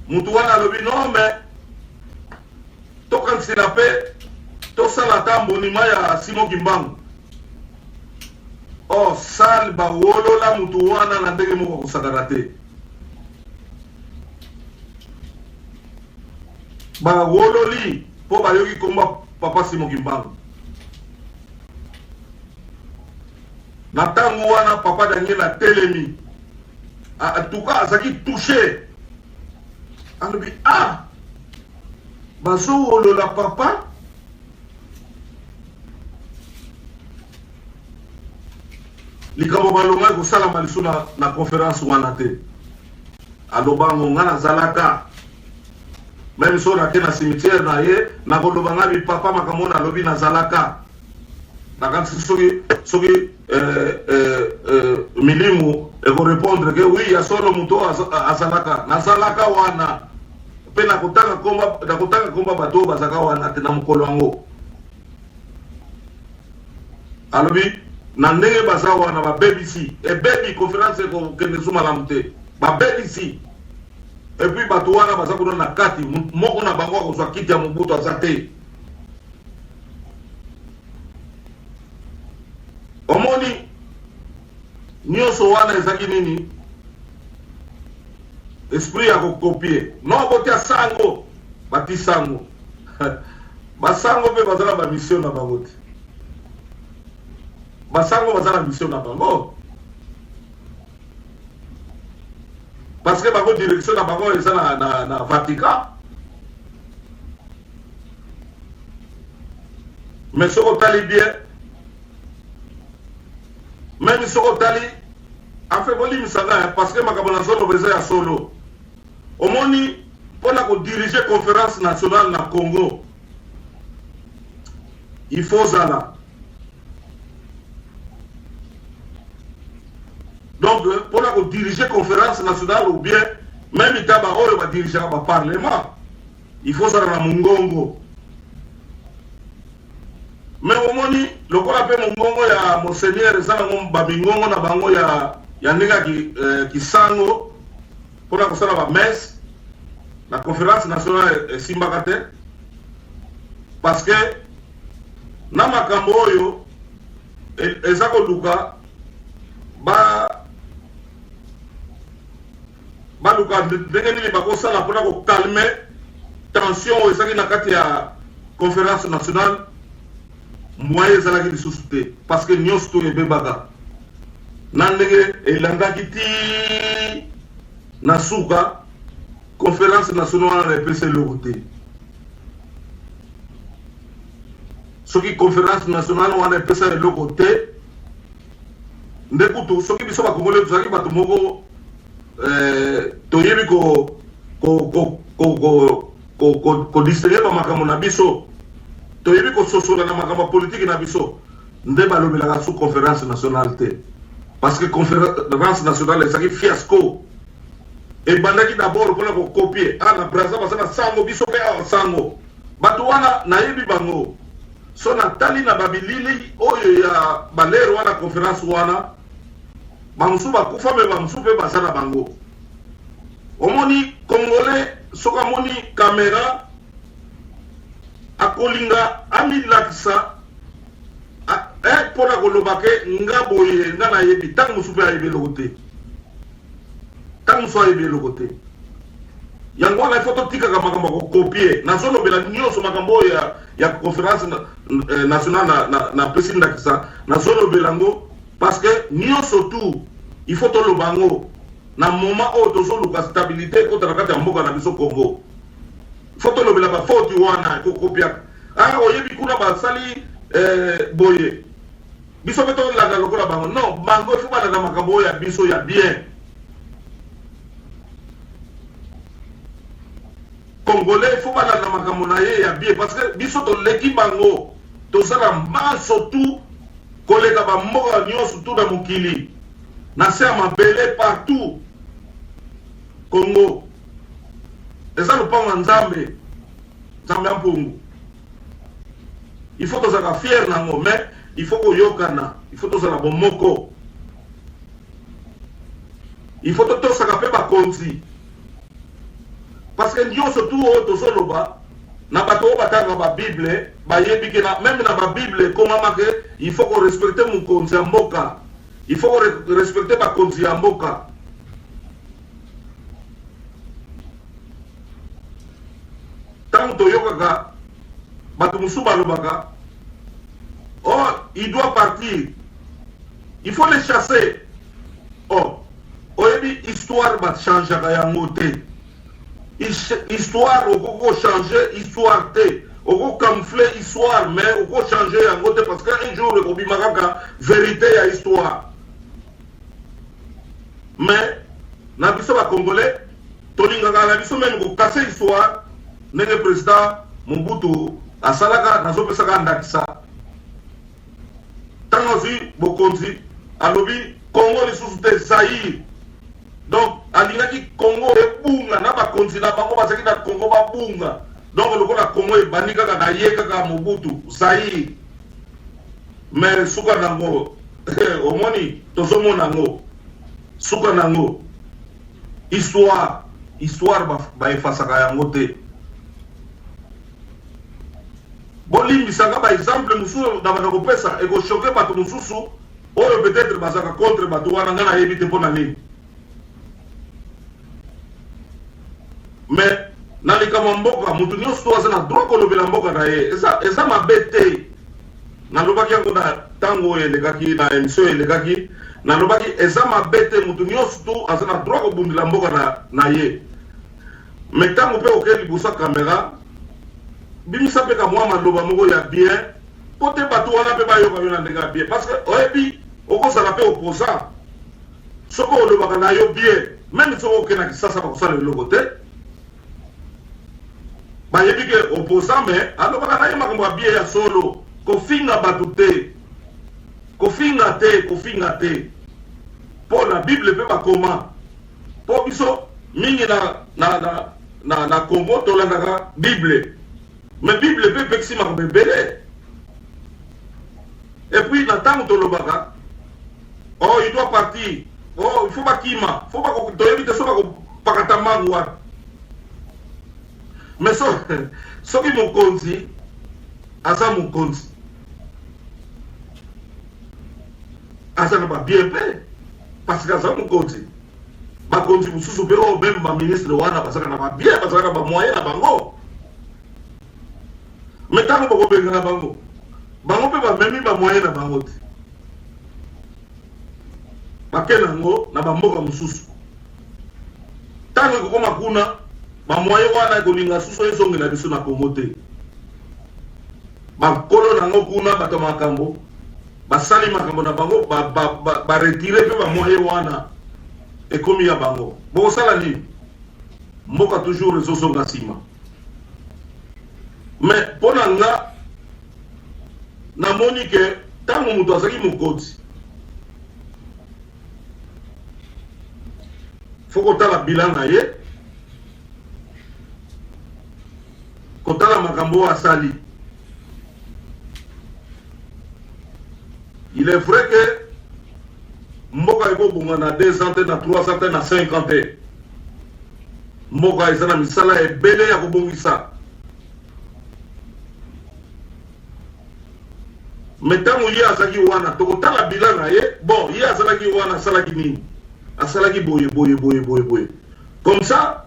mutu wana alobi non mais tokanisila mpe tosala ata mbonima ya Simon Kimbangu o sale bawolola mutu wana na ndenge moko kosakana te bawololi mpo bayoki komba papa Simon Kimbangu na ntango wana papa Daniel atelemi atuka azaki touché alobi bazowolola papa likambo balongai kosalama liso na conférence wana te alobango nga nazalaka même so nake na cimetière na ye nakoloba nga bipapa makambo na alobi nazalaka nakanisi soki milimu ekorépondre ke oui ya solo mutu azalaka nazalaka wana mpe nakotanga komba bato bazaka wana te na mokolo yango alobi na ndenge baza wana babebisi ebebi conférence ekokende zu malamu te babebisi epuis bato wana baza kuna na kati moko na bango akozwa kiti ya Mobutu aza te omoni nyonso wana ezaki nini esprit ya kokopie non botia sango bati sango basango mpe baza na bamission na bango te basango baza na mission na bango parce que bango direction na bango eza na Vatican mais soko tali bien même soko tali afe bolimisanga parce que makambo na solo beza ya solo omoni mpona kodiriger conférence nationale na Congo il faut zala donc mpona kodiriger conférence nationale ou bien même itaba oyo badirigaka baparlement il faut zala na mongongo mais omoni lokola mpe mongongo ya Monseigneur eza nango bamingongo na bango ya ndenge kisango mpona kosala bamesse na conférence nationale esimbaka te parce que na makambo oyo eza koluka baluka ndenge nini bakosala mpona kokalme tension oyo ezaki na kati ya conférence nationale moyen ezalaki lisusu te parce que nyonso to ebebaka na ndenge elandaki ti na suka conférence nationale wana epesa eloko te soki conférence nationale wana epesa eloko te nde kutu soki biso bakongole tozalaki bato moko toyebi kodistingue bamakambo na biso toyebi kososola na makambo ya politike na biso nde balobelaka sous conférence nationale te parce que conférence nationale ezalaki fiasco ebandaki d'abord mpona kokopie na braza baza na sango biso mpe awa sango bato wana nayebi bango so natali na babilili oyo ya balere wana conférence wana bamosusu bakufa me bamosusu mpe baza na bango omoni congolais soki amoni kamera akolinga amilakisa mpona koloba ke nga boye nga nayebi ntango mosusu mpe ayebi eloko te ntango mosusu ayebi eloko te yango wana ifo totikaka makambo ya kokopie nazolobela nyonso makambo oyo ya conférence nationale napesi ndakisa nazolobela yango parce que nyonso tu ifo toloba yango na moment oyo tozoluka stabilité ekota na kati ya mboka na biso Congo ifo tolobela bafoti wana ekokopiaka oyebi kuna basali boye biso mpe tolanda lokola bango non bango ifo balanda makambo oyo ya biso ya bien congolais ifo balanda makambo na ye ya bien parce que biso toleki bango tozala maso tu koleka bamboka nyonso tu na mokili na se ya mabele partout Congo eza lopango ya nzambe nzambe ya mpungu il faut tozala fier nango mais il faut koyokana il faut tozala bomoko il faut totosaka mpe bakonzi parce que nyonso tu oyo tozoloba na bato oyo batanga babible bayebi ke même na babible ekomama ke il faut korespecte mokonzi ya mboka il faut korespecte bakonzi ya mboka ntango toyokaka bato mosusu balobaka il doit partir il faut les chasser oyebi histoire bachangeaka yango te histoire okoko changer histoire te okocamoufler histoire mais okochanger yango te parce que un jour ekobima kaka vérité ya histoire mais na biso bacongolais tolingaka na biso meme kokase histoire ndenge président Mobutu asalaka nazopesaka ndakisa ntango azwi bokonzi alobi Congo lisusu te Zaïre donc alingaki Congo ebunga na bakonzi na bango bazalaki na Congo babunga donc lokola Congo ebandi kaka na ye kaka Mobutu Zaïre mais suka nango omoni tozomona nango suka nango histoire baefasaka yango te bolimbisaka baexemple mosusu na bana kopesa ekoshoke bato mosusu oyo peut-être bazaka contre bato wana nga nayebi te mpo na nini mais na likambo mboka motu nyonso to aza na droit kolobela mboka na ye eza mabe te nalobaki yango na ntango oyo elekaki na émission oyo elekaki nalobaki eza mabe te motu nyonso to aza na droit kobundela mboka na ye mais ntango mpe oke liboso ya kamera bimisa mpe ka mwa maloba moko ya bien po te bato wana mpe bayoka yo na ndenge ya bien parce que oyebi okozala mpe opposant soki olobaka na yo bien même soki okenda kisasa bakosala eloko te bayebi ke opposant mais alobaka na ye makambo ya bien ya solo kofinga bato te kofinga te mpo na bible mpe bakoma mpo biso mingi na Congo tolandaka bible mais bible mpe pekisi makambo ebele et puis na ntango tolobaka il doit partir il faut bakima toyebi te so bakopakata mbangu wana mais soki mokonzi aza mokonzi aza na babie mpe parce que aza mokonzi bakonzi mosusu mpe oyo meme baministre wana bazaka na babie bazaka na bamoyen na bango mais ntango bakobengana bango bango pe ba memi ba moyen na bango te bakena ngo na bamboka mususu tango kokoma kuna ba moyen wana kolinga susu ezongela biso na Kongo te bakolo nango kuna bato makambo basali makambo na bango ba retire pe ba moyen wana ekomi ya bango bokosala nini mboka toujours ezozonga nsima mais mpo na nga namoni ke ntango moto azalaki mokoti fo kotala bilan na ye kotala makambo oyo asali. Il est vrai que mboka ekobonga na 2 ans te na 3 ans te na 5 ans te mboka eza na misala ebele ya kobongisa mais ntango ye azalaki wana tokotala bilan na ye bon ye azalaki wana asalaki nini asalaki boye comme ça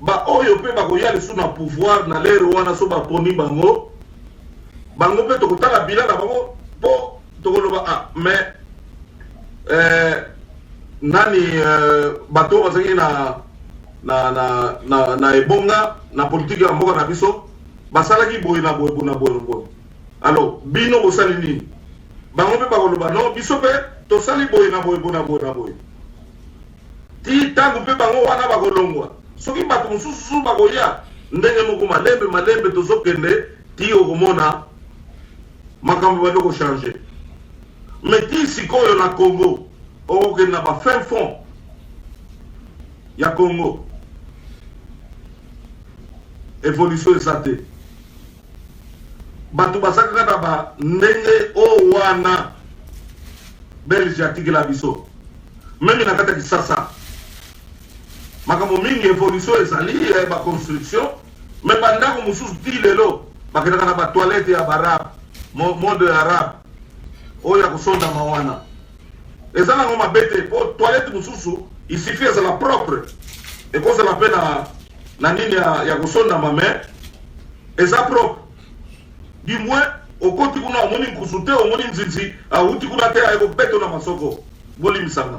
ba oyo pe bakoya lesu na pouvoir na lere wana so baponi bango pe tokotala bilan na bango po tokoloba mais nani bato bazalaki na ebonga na politique ya mboka na biso basalaki boye na boye alors bino bosali nini bango pe bakoloba non biso pe tosali boye na boye ti tango pe bango wana bakolongwa soki bato mosusu bakoya ndenge moko malembe tozokende ti okomona makambo bado kochange mais ti sikoyo na Congo okokende na bafin fond ya Congo évolution eza te bato basakaka na ba ndenge o wana Belge atikela biso meme na kati ya Kisasa makambo mingi évolution ezali baconstruction mais bandako mosusu ti lelo bakendaka na batoilette ya barabe monde arabe oyo ya kosondama wana eza nango mabe te po toilette mosusu isifi ezala propre ekozala mpe na nini ya kosondama me eza propre du moins okoti kuna omoni nkusu te omoni nzinzi auti kuna te ayekobeto na masoko bolimisanga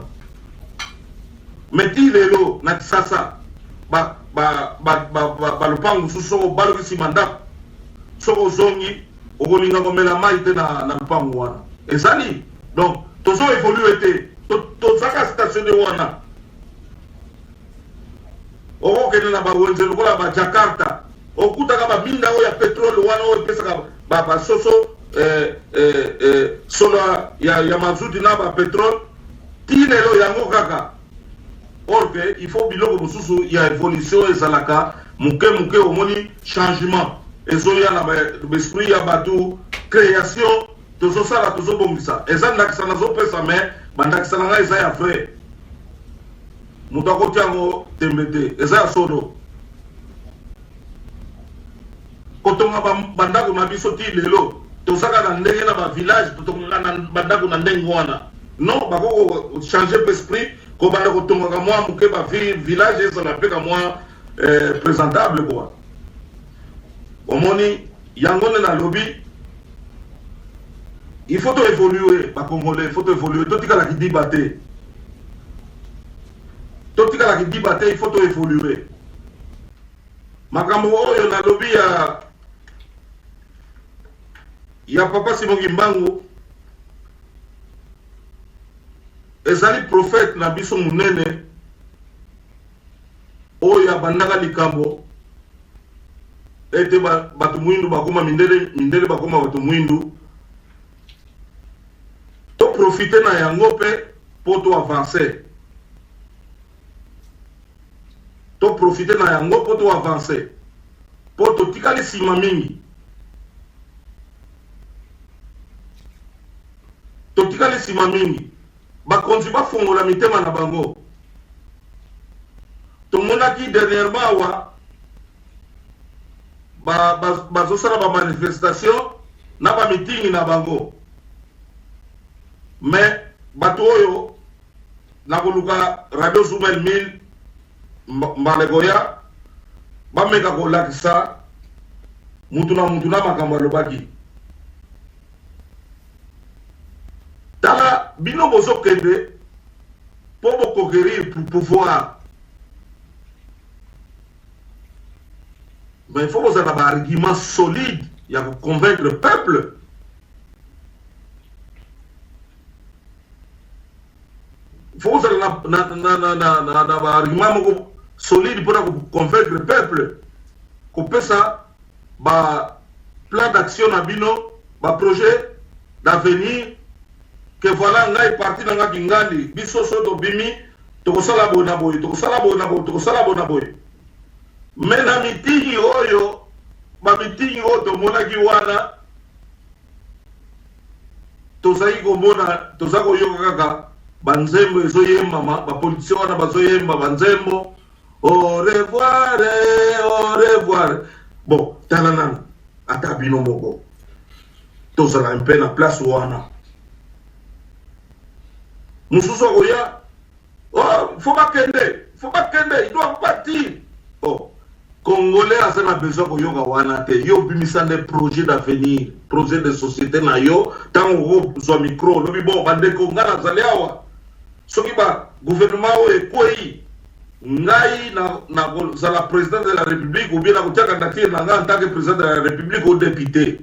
me ti lelo na Kisasa balupango mosusu soko balokisi mandako soko ozongi okolinga komela mai te na lupango wana ezali donc tozo évolue te tozaka stationné wana okokende na bawenze lokola ba Jakarta okutaka baminda oyo ya petrole wana oyo epesaka basoso solo ya mazuti na bapetrole ti lelo yango kaka or que il faut biloko mosusu ya évolution ezalaka muke omoni changement ezoya na l'esprit ya bato création tozosala tozobongisa eza ndakisa nazopesa me bandakisa na ngai eza ya vrai moto akoti yango tembe te eza ya solo kotonga bandako na biso ti lelo tozaka na ndenge na bavillage totonga na bandako na ndenge wana non bakoko changer esprit kobanda kotongaka mwa muke bavillage ezala mpe ka mwa présentable kwa omoni yango nde nalobi il faut to évoluer bakongolais il faut to évoluer totikalaki diba te il faut to évoluer makambo oyo nalobi ya papa Simongi Mbangu ezali prophète na biso munene oyo abandaka likambo ete bato mwindu bakoma mindele bakoma bato mwindu to profite na yango pe po to avancer po to tikali sima mingi bakonzi bafongola mitema na bango tomonaki dernièrement awa bazosala bamanifestation na bamitingi na bango mais bato oyo nakoluka radio Zumel 1000 mbalegoya bameka kolakisa mutu na makambo alobaki bino bozo kende pour vous conquérir pour pouvoir. Mais il faut que vous ayez un argument solide, il y a pour convaincre le peuple. Il faut que vous ayez un argument solide pour convaincre le peuple. Qu'on peut ça, plan d'action à bino, projet d'avenir, que voilà, on est parti dans la Kingandi, biso soto bimi, tokosala bonaboy, tokosala bonaboy, tokosala bonaboy. Mais na meeting oyo, meeting oyo tomonaki wana, tozaki komona, tozaki koyoka kaka, banzembo ezoyemba, bapolitisien wana bazoyemba, banzembo, au revoir, au revoir. Bon, tananana, ata bino moko. Tozala un peu na place wana. Mususu akoya, oh, faut pas kende, il doit partir. Oh, Congolais a besoin de yoga wana te, yo bimisa des projets d'avenir, projets de société na yo, tant on soit micro, lobi bon, bande kongana zaliawa. Soki ba gouvernement o ekoi, ngai na la président de la République ou bien na kotia candidature na nga en tant que président de la République ou député.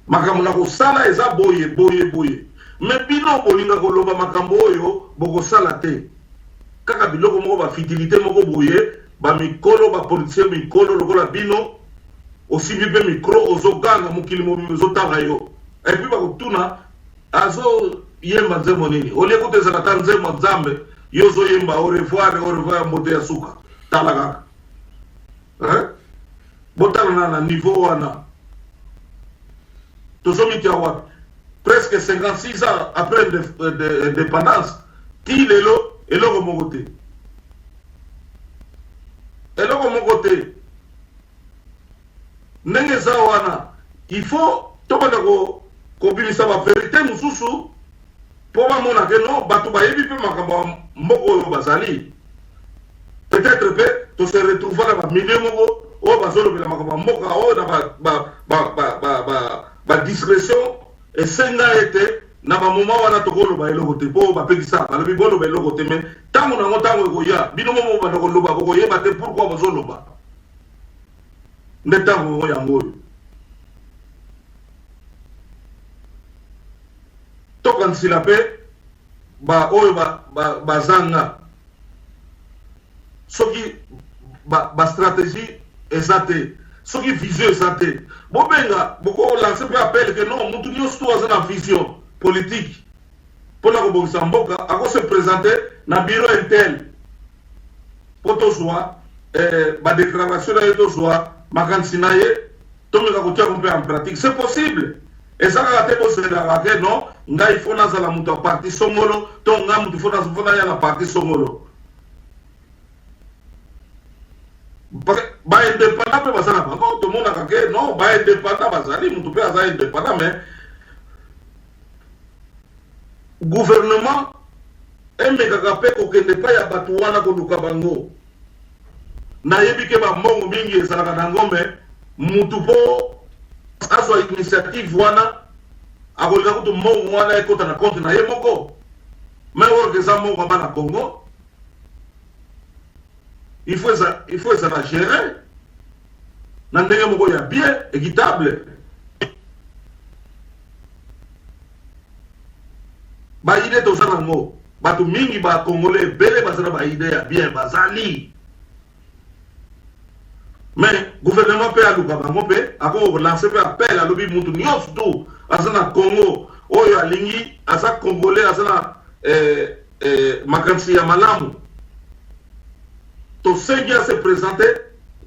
Makambo na ko sala eza boye. Mais bino bolinga koloba makambo oyo boko sala te. Kaka biloko moko ba fidelité moko boye, ba mikolo ba politicien mikolo lokola bino aussi bibe micro ozoganga mukili mozo tanga yo. Et puis ba kutuna azo yemba nzembo nini. Ole kuteza kata nzembo nzambe yozo yemba au revoir moto ya suka. Talaga. Hein? Botana na niveau wana. Tozomiti awa presque 56 ans après l'indépendance, qui est là, et là, mon côté. Et là, mon côté. Nengezawana, il faut, tout le monde, qu'on puisse savoir la vérité, Moussoussou, pour moi, que non, Batouba, et puis, Moko, Bazali. Peut-être que tu se retrouves là, milieu Moko, oh, Bazolo, Moka, oh, discrétion. Et senga été na ba moment wana tokolo ba eloko te po ba pekisa ba lobi bolo ba eloko te mais tango na ngotango ko ya bino mo ba ko loba ko yeba te pourquoi ba zoloba ndetango ko ya ngolo to kan sila pe ba oyo ba zanga soki ba stratégie exacte soki vision exacte Bobenga, beaucoup lancé un appel que non, nous tous dans une vision politique. Pour la Bobosamboka, à quoi se présenter dans le bureau intel. Pour tout soit, ma déclaration de soit, ma cansinaye, tout le monde a compris en pratique. C'est possible. Et ça, la tête de la non, il faut dans la moto partie somolo, ton gars, il faut dans la partie somolo. Ba indépendant pe basala bango tout le monde a que non ba indépendant basali mutu pe asa indépendant mais gouvernement emeka pe ko kende pa ya batu wana ko luka bango na yebi ke ba mongo mingi ezala na ngombe mutu po aso initiative wana akolika kutu mongo wana ekota na compte na ye moko mais orke za mongo ba na Congo. Il faut ça gérer. Nandenge moko ya bien équitable. Ba idée to sana ngo. Batu mingi ba Congolais belé bazana ba idée ya bien bazali. Mais gouvernement pe aluka bango pe ako lancer pe appel à lobi mutu nyos tout azana Congo oyo alingi asa Congolais azana makansi ya malamu. Tout ce qui a se présenté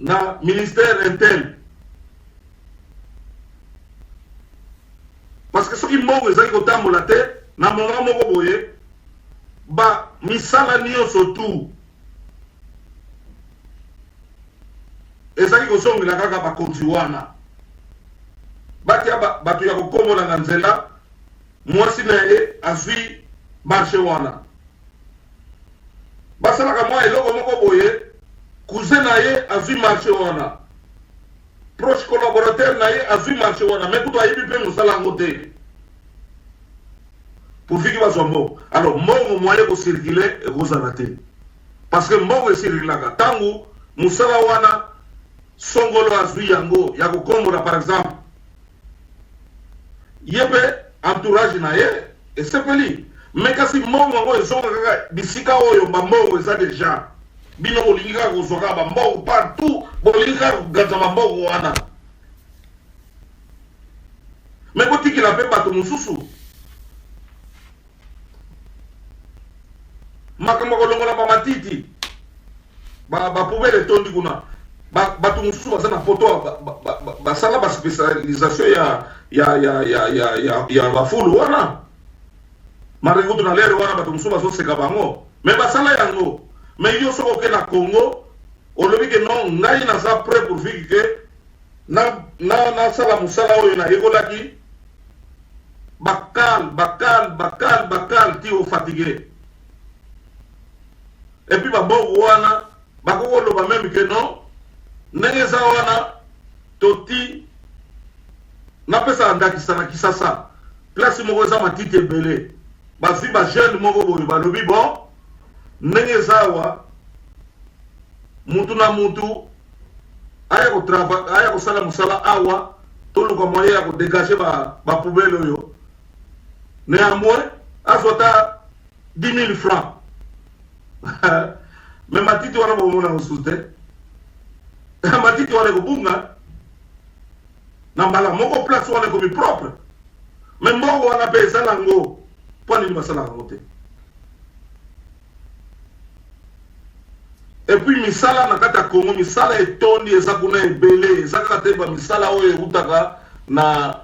dans le ministère interne. Parce que ceux qui m'ont dit que dans la tête, dans mon moment, ba misala niyo surtout. Et ça qui sont la kaka ba kontiwana. Batia batu ya kokomo na nzela, mwasi na ye azui marché wana. Basalaka mwa eloko moko boye. Cousin na ye azui marché wana. Proche collaborateur na ye azui marché wana. Mais kuto ayebi pe musala ngote. pour faire qu'il soit mort. Alors, mort, moyen pour circuler et vous arrêter. Parce que mort est circulé. Tango, Moussala wana, Songolo Azui Yango, Yako Komora par exemple. Yebe, entourage na ye, et c'est peli. Mais quand si mort, on est bisika oyo, ma mort, ça déjà. Bino olinga kozoka ba mort partout, bolinga gaza ba mort wana. Mais quand il a fait bateau mususu. Makamba kolongola ba matiti. Ba poubelle tondi kuna. Bateau mususu ba sana photo ba sala ba spécialisation ya ba fulu wana. Marengo na lere wana bateau mususu ba so seka bango. Mais ba sala yango. Mais yo soko ke na Congo, on le dit que non, ngai na sa prêt pour dire que na sala musala oyo na egolaki bakal ti o fatigué. Et puis ba bon wana bakoko lo ba même que non, nenge za wana toti na pesa ndaki sana kisasa. Place moko za matiti ebele. Ba si ba jeune moko boyo ba lobi bon. Nenge zawa mutu na mutu aya ko travail aya ko sala musala awa tolu ko moyen ko dégager ba poubelle oyo néanmoins azota 10 000 francs mais matiti wana bo mona usute matiti wana ko bunga na mbala moko place wana ko mi propre mais moko wana pe sala ngo poni masala ngote. Et puis misala na kata Congo misala etondi ezakuna ebele ezakate ba misala oyo ekutaka na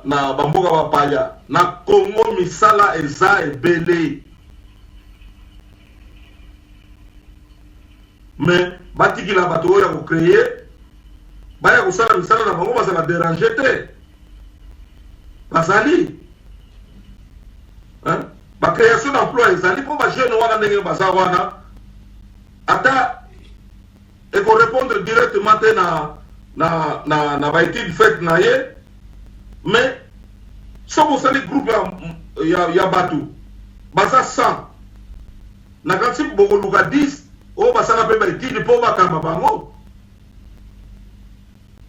bamboka bapaya na Congo misala eza ebele mais batikila bato oyo ko créer baya kusala misala na bango bazala déranger te bazali hein ba création d'emploi ezali po ba jeune wana ndenge baza wana ata et qu'on répondre directement na ba étude faite na ye mais so ko sali groupe ya batu basa 100 na kansi boko luka 10 o basala pe ba étude po ba kama bango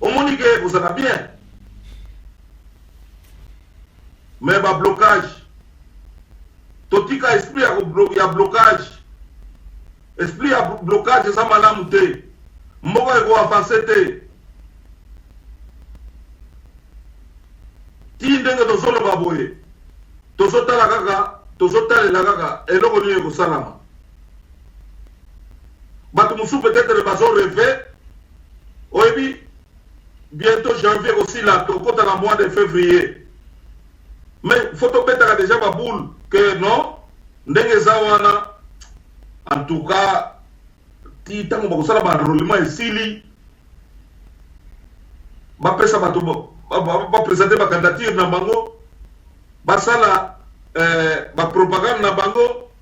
o moni ke ko sala bien mais ba blocage totika esprit ya blocage esprit ya blocage eza malamu te moko eko avance te ti ndenge tozoloba boye tozotalela kaka eloko nini ekosalama bato mosusu peut-être bazo rêve oyebi bientôt janvier kosila tokota na mois de février mais faut tobetaka déjà baboule que non ndenge eza wana. En tout cas, si tango bakosala ba enrôlement esili ba pesa bato ba présenter ba candidature na bango basala ba propagande na bango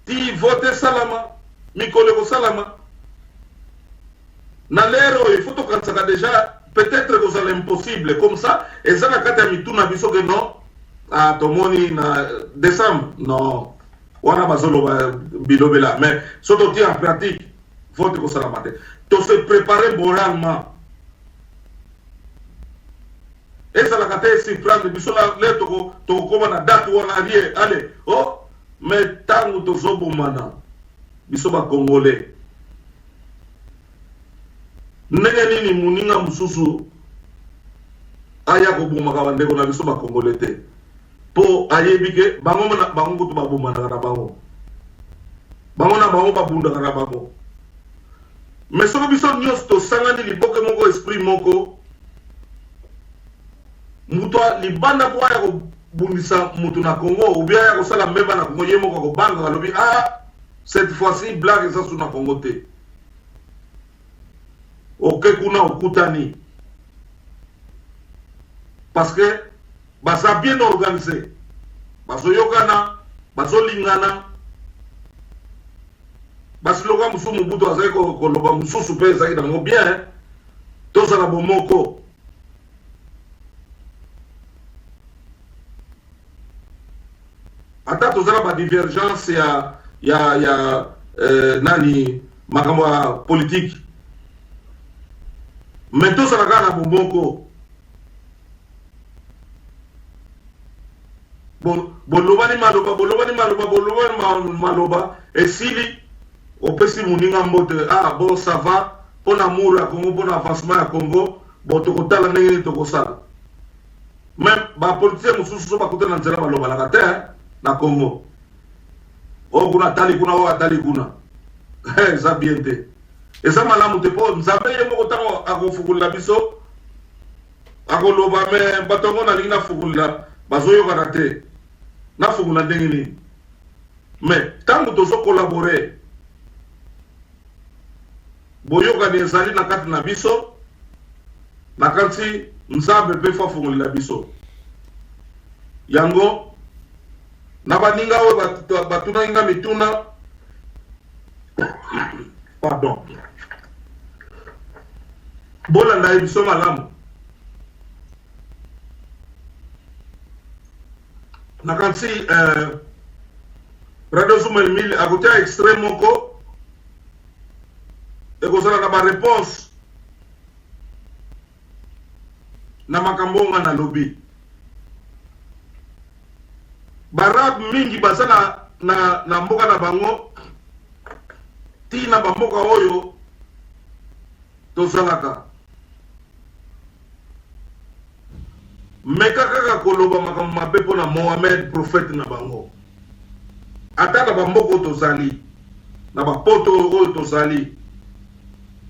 ti voter salama mikole ko salama na lero il faut to kansaka déjà peut-être que ça l'impossible comme ça et ça na kata mituna biso que non ah tomoni na décembre non. On a besoin de bilobela, mais surtout en pratique, vote comme ça la matin. Tu se préparer moralement. Et ça la carte si prendre biso la lettre to comme na date ou na vie allez oh mais tant to zo bomana biso ba congolais ndenge nini muninga mususu aya ko bomaka bande ko na biso ba congolais te. Po ayebike bango na bango kutu babuma na bango na bango babunda na bango mais soko biso nyos to sangani liboke moko esprit moko muto libanda kwa ya ko bundisa mutu na Congo ou bien ya ko sala mbeba na Congo yemo ko banga lobi ah cette fois-ci blague ça sur na Congo te OK kuna okutani parce que basa bien organisé baso yokana baso lingana basiloka musu mubuto azali ko loba mususu pe ezaki dango bien tozala bomoko ata tozala ba divergence ya nani makambo ya politique mais tozala kaka na bomoko bolobani maloba esili opesi moninga mbote bon ça va pour l'amour ya Congo pour l'avancement ya Congo bon tokotala ndenge nini tokosala mais bapoliticien mosusu so bakota na nzela balobalaka te na Congo oyo kuna atali kuna oyo atali kuna eza bien te eza malamu te mpo nzambe ye moko ntango akofukulila biso akoloba me bato yango nalingi nafukulila bazoyokana te nafungula ndenge nini mais ntango tozokolabore boyokani ezali na kati na biso na kati nzambe mpe fo afungolela biso yango na baninga oyo batunaki nga mituna pardon bolanda ye biso malamu na kanti Radio Zoumel 1000 akotia extrait moko ekozala na baréponse na makambo nga na lobi barab mingi baza na mboka na bango ti na bamboka oyo tozalaka meka kaka koloba makambo mabe mpo na Mohamed prophète na bango ata na bamboka oyo tozali na bapoto oyo tozali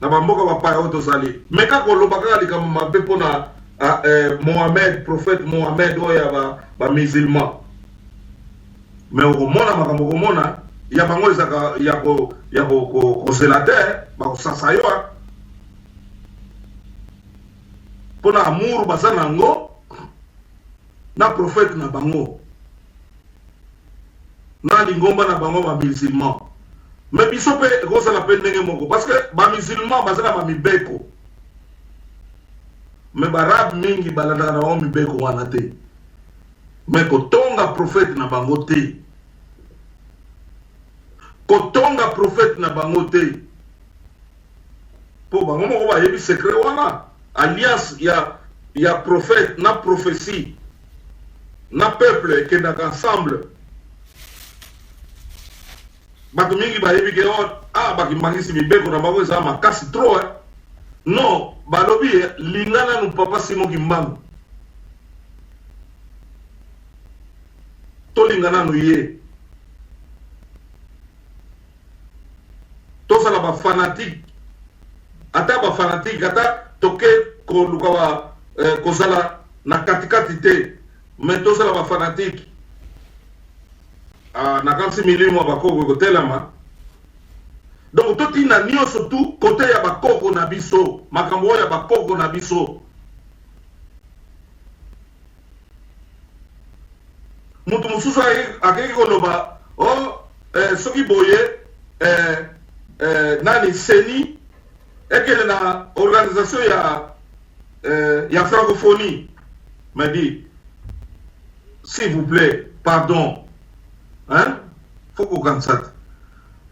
na bamboka bapaya oyo tozali meka koloba kaka likambo mabe mpo na Mohamed prophète Mohamed oyo ya bamusulman mais okomona makambo okomona ya bango ezaka ya kozela te bakosasa yo mpo na amour baza nango na prophète na bango na lingomba na bango bamusulman mais biso mpe ekozala mpe ndenge moko parce que bamusulman baza na bamibeko mais barabe mingi balandaka na bango mibeko wana te mais kotonga prophète na bango te kotonga prophète na bango te po bango moko bayebi secret wana alliance ya prophète na prophétie na peuple ekendaka ensemble bato mingi bayebi ke bakimbangisi mibeko na bango ezala makasi trop non balobi lingana nu papa Simon Kimbangu tolingana nu ye tozala bafanatique ata bafanatique ata toke koluka kozala na katikati te mais tozala bafanatique na kansi milimo ya bakoko kotelama donc totina nyonso tu kote ya bakoko na biso makambo oyo ya bakoko na biso mutu mosusu akeki koloba soki boye nani seni ekele na organisation ya francophonie m'a dit s'il vous plaît pardon faut kokansata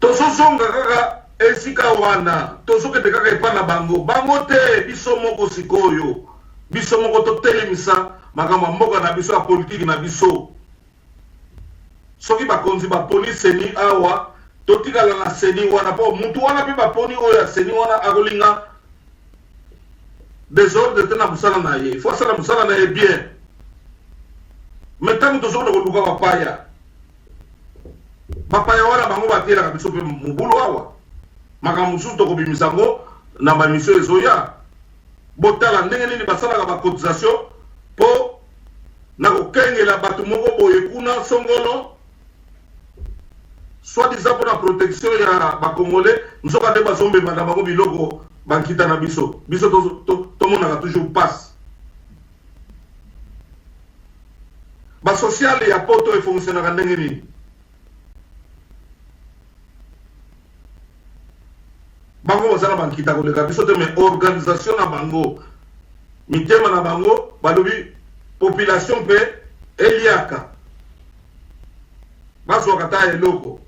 tozozonga kaka esika wana tozokende kaka epa na bango te biso moko sikoyo biso moko totelemisa makambo ya mboka na biso ya politiki na biso soki bakonzi baponi seni awa totikala na seni wana po mutu wana mpe baponi oyo ya seni wana akolinga desordre te na mosala na ye fo asala mosala na ye bien mais ntango tozokola koluka bapaya wana bango batielaka biso mpe mobulu awa makambo mosusu tokobimisa yango na bamisio ezoya botala ndenge nini basalaka bacotisation mpo na kokengela bato moko boye kuna songolo soi-disant pour la protection ya bakongolais nzoka nde bazombema na bango biloko bankita na biso tomonaka toujours passe basociale ya poto efonctionnaka ndenge nini bango bazala bankita koleka biso te mais organisation na bango mitema na bango balobi population mpe eliaka bazwaka ta eloko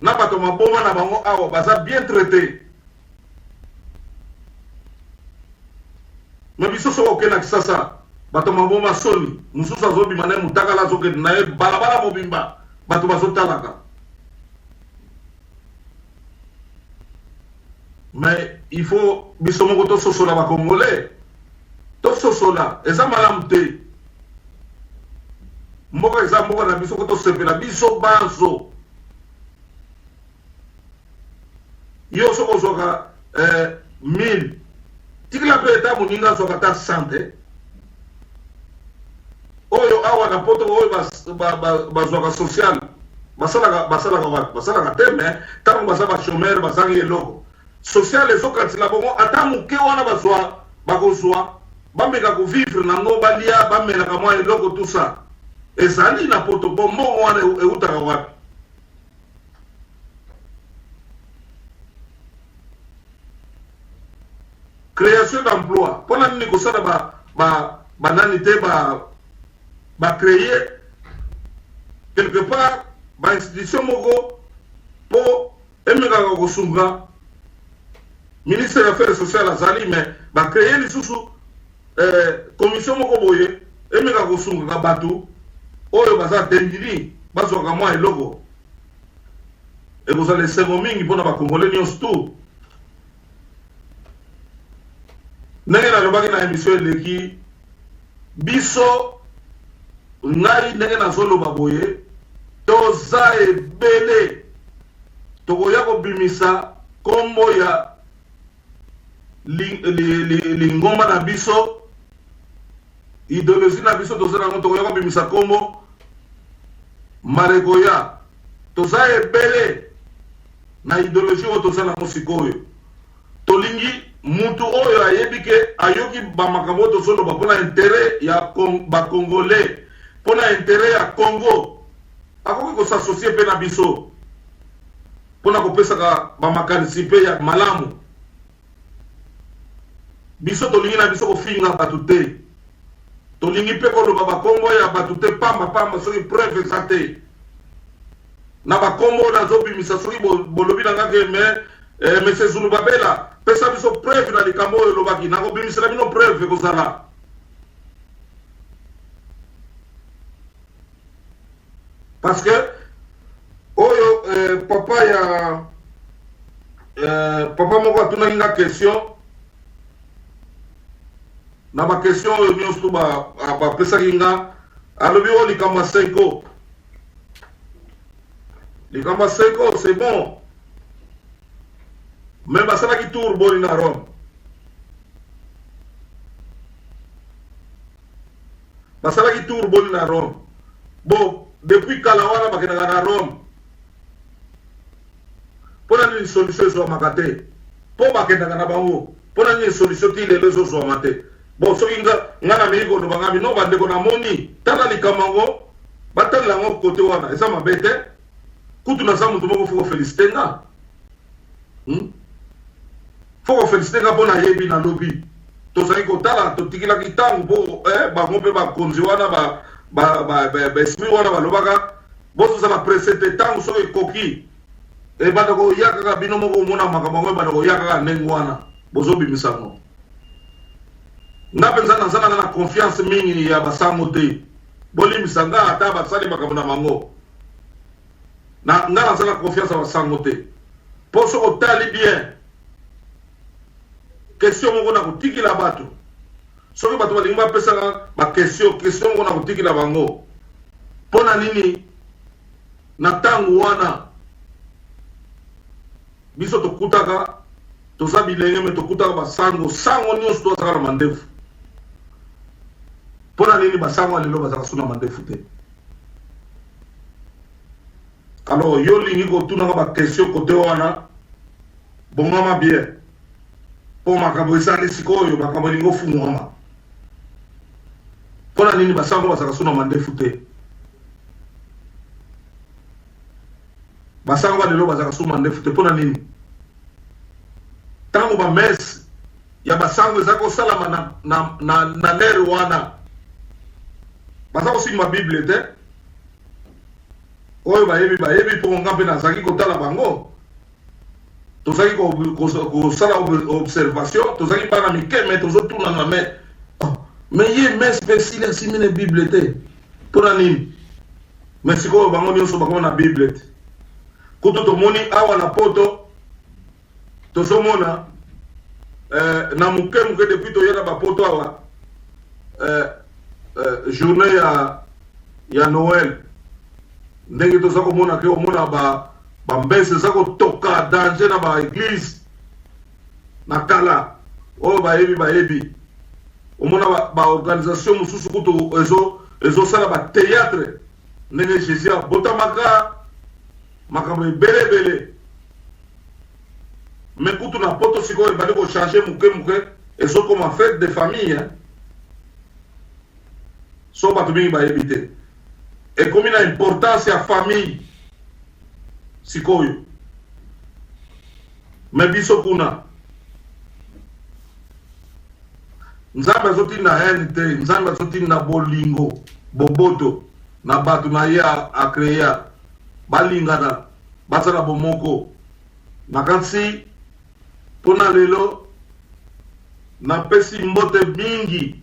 na bato maboma na bango awa baza bien traité me biso soko okenda kisasa bato maboma soni mosusu azobima na ye mutakala azokende na ye balabala mobimba bato bazotalaka mais il faut biso moko tososola bakongolais tososola eza malamu te mboka eza mboka na biso ko tosepela biso banzo yo soko ozwaka 1000 tikila mpe eta moninga azwaka ta 100 oyo awa na poto oyo bazwaka social basalaka te me ntango baza bachomere bazangi eloko social ezokatila bongo ata moke wana bakozwa bameka kovivre nango balia bamelaka mwa eloko tusa ezali na poto bo mbongo wana eutaka wapi création d'emploi mpona nini kosala banani te bacréer quelque part bainstitution moko mpo emekaka kosunga ministre des affaires sociales azali mais bacréer lisusu commission moko boye emekaka kosungaka bato oyo baza dendili bazwaka mwa eloko ekozala esengo mingi mpona bakongole nyonso tu ndenge nalobaki na émission eleki biso ngai ndenge nazoloba boye toza ebele tokoya kobimisa kombo ya lingomba na biso idéologie na biso toza nango tokoya kobimisa kombo marekoya toza ebele na idéologie oyo toza nango sikoyo tolingi mutu oyo ayebi ke ayoki bamakambo oyo tozoloba mpona intere ya bakongolais mpona intere ya congo akoki kosasocie mpe na biso mpona kopesaka bamakanisi mpe ya malamu biso tolingi na biso kofinga bato te tolingi mpe koloba bakombo ya bato te pamba soki preuve eza te na bakombo oyo nazobimisa soki bolobi na ngake monsieur Zulu Babela pesa biso preuve na likambo oyo elobaki nakobimisela bino preuve ekozala parce que oyo papa ya papa moko atunaki nga question na bakestion oyo nyonso bapesaki nga alobi oyo likambo ya Senko c'est bon mais basalaki tour boni na Rome bon depuis kala wana bakendaka na Rome mpona nini solution ezwamaka te mpo bakendaka na bango mpona nini solution ti lelo ezozwama te bon soki nga na mei koloba nga bino bandeko namoni tala likambo yango batalela yango kote wana eza mabe te kutu naza moto moko foko felicite nga foko felicite nga mpo nayebi nalobi tozali kotala totikilaki ntango mpo bango mpe bakonzi wana baesprit wana balobaka bozozala presse te ntango soki ekoki ebanda koya kaka bino moko omona makambo yango ebanda koya kaka ndenge wana bozobimisa ngo nga mpenza nazalanga na confiance mingi ya basango te bolimisa nga ata basali makambo na bango nga naza na confiance ya basango te mpo soki otali bien question moko na kotikila bato soki bato balingi bapesaka bakestion moko na kotikila bango mpo na nini na ntango wana biso tokutaka toza bilenge me tokutaka basango nyonso tozaka na mandefu mpo na nini basango lelo bazaka so na mandefu te alors yo lingi kotunaka bakestion kote wana bongama bien mpo makambo esali sikoyo makambo elingi ofungwama mpo na nini basango bazaka so na mandefu te basango balelo bazaka so mandefu te mpo na nini ntango bamese ya basango eza kosalama na lere wana baza kosimba bible te oyo bayebi mpo nga mpe nazalaki kotala bango tozalaki kosala observation tozalaki bana mike me tozotunana me ye mese mpe sili asimi na bible te mpona nini me sikoyo bango nyonso bakoma na bible te kutu tomoni awa na poto tozomona na muke depuis toyela bapoto awa journée ya Noël ndenge toza komona ke omona bambese eza kotoka danger na baeglise na kala oyo bayebi omona baorganisation mosusu kutu ezosala bateatre ndenge jésus abotamaka makambo ebelebele me kutu na poto sikoyo ebandi kochange muke ezokoma fête de famille so bato mingi bayebi te ekomi na importance ya famille sikoyo me biso kuna nzambe azotinda haine te nzambe azotinda bolingo boboto na bato na ye akreya balingana basala bomoko makanisi mpona lelo napesi mbote mingi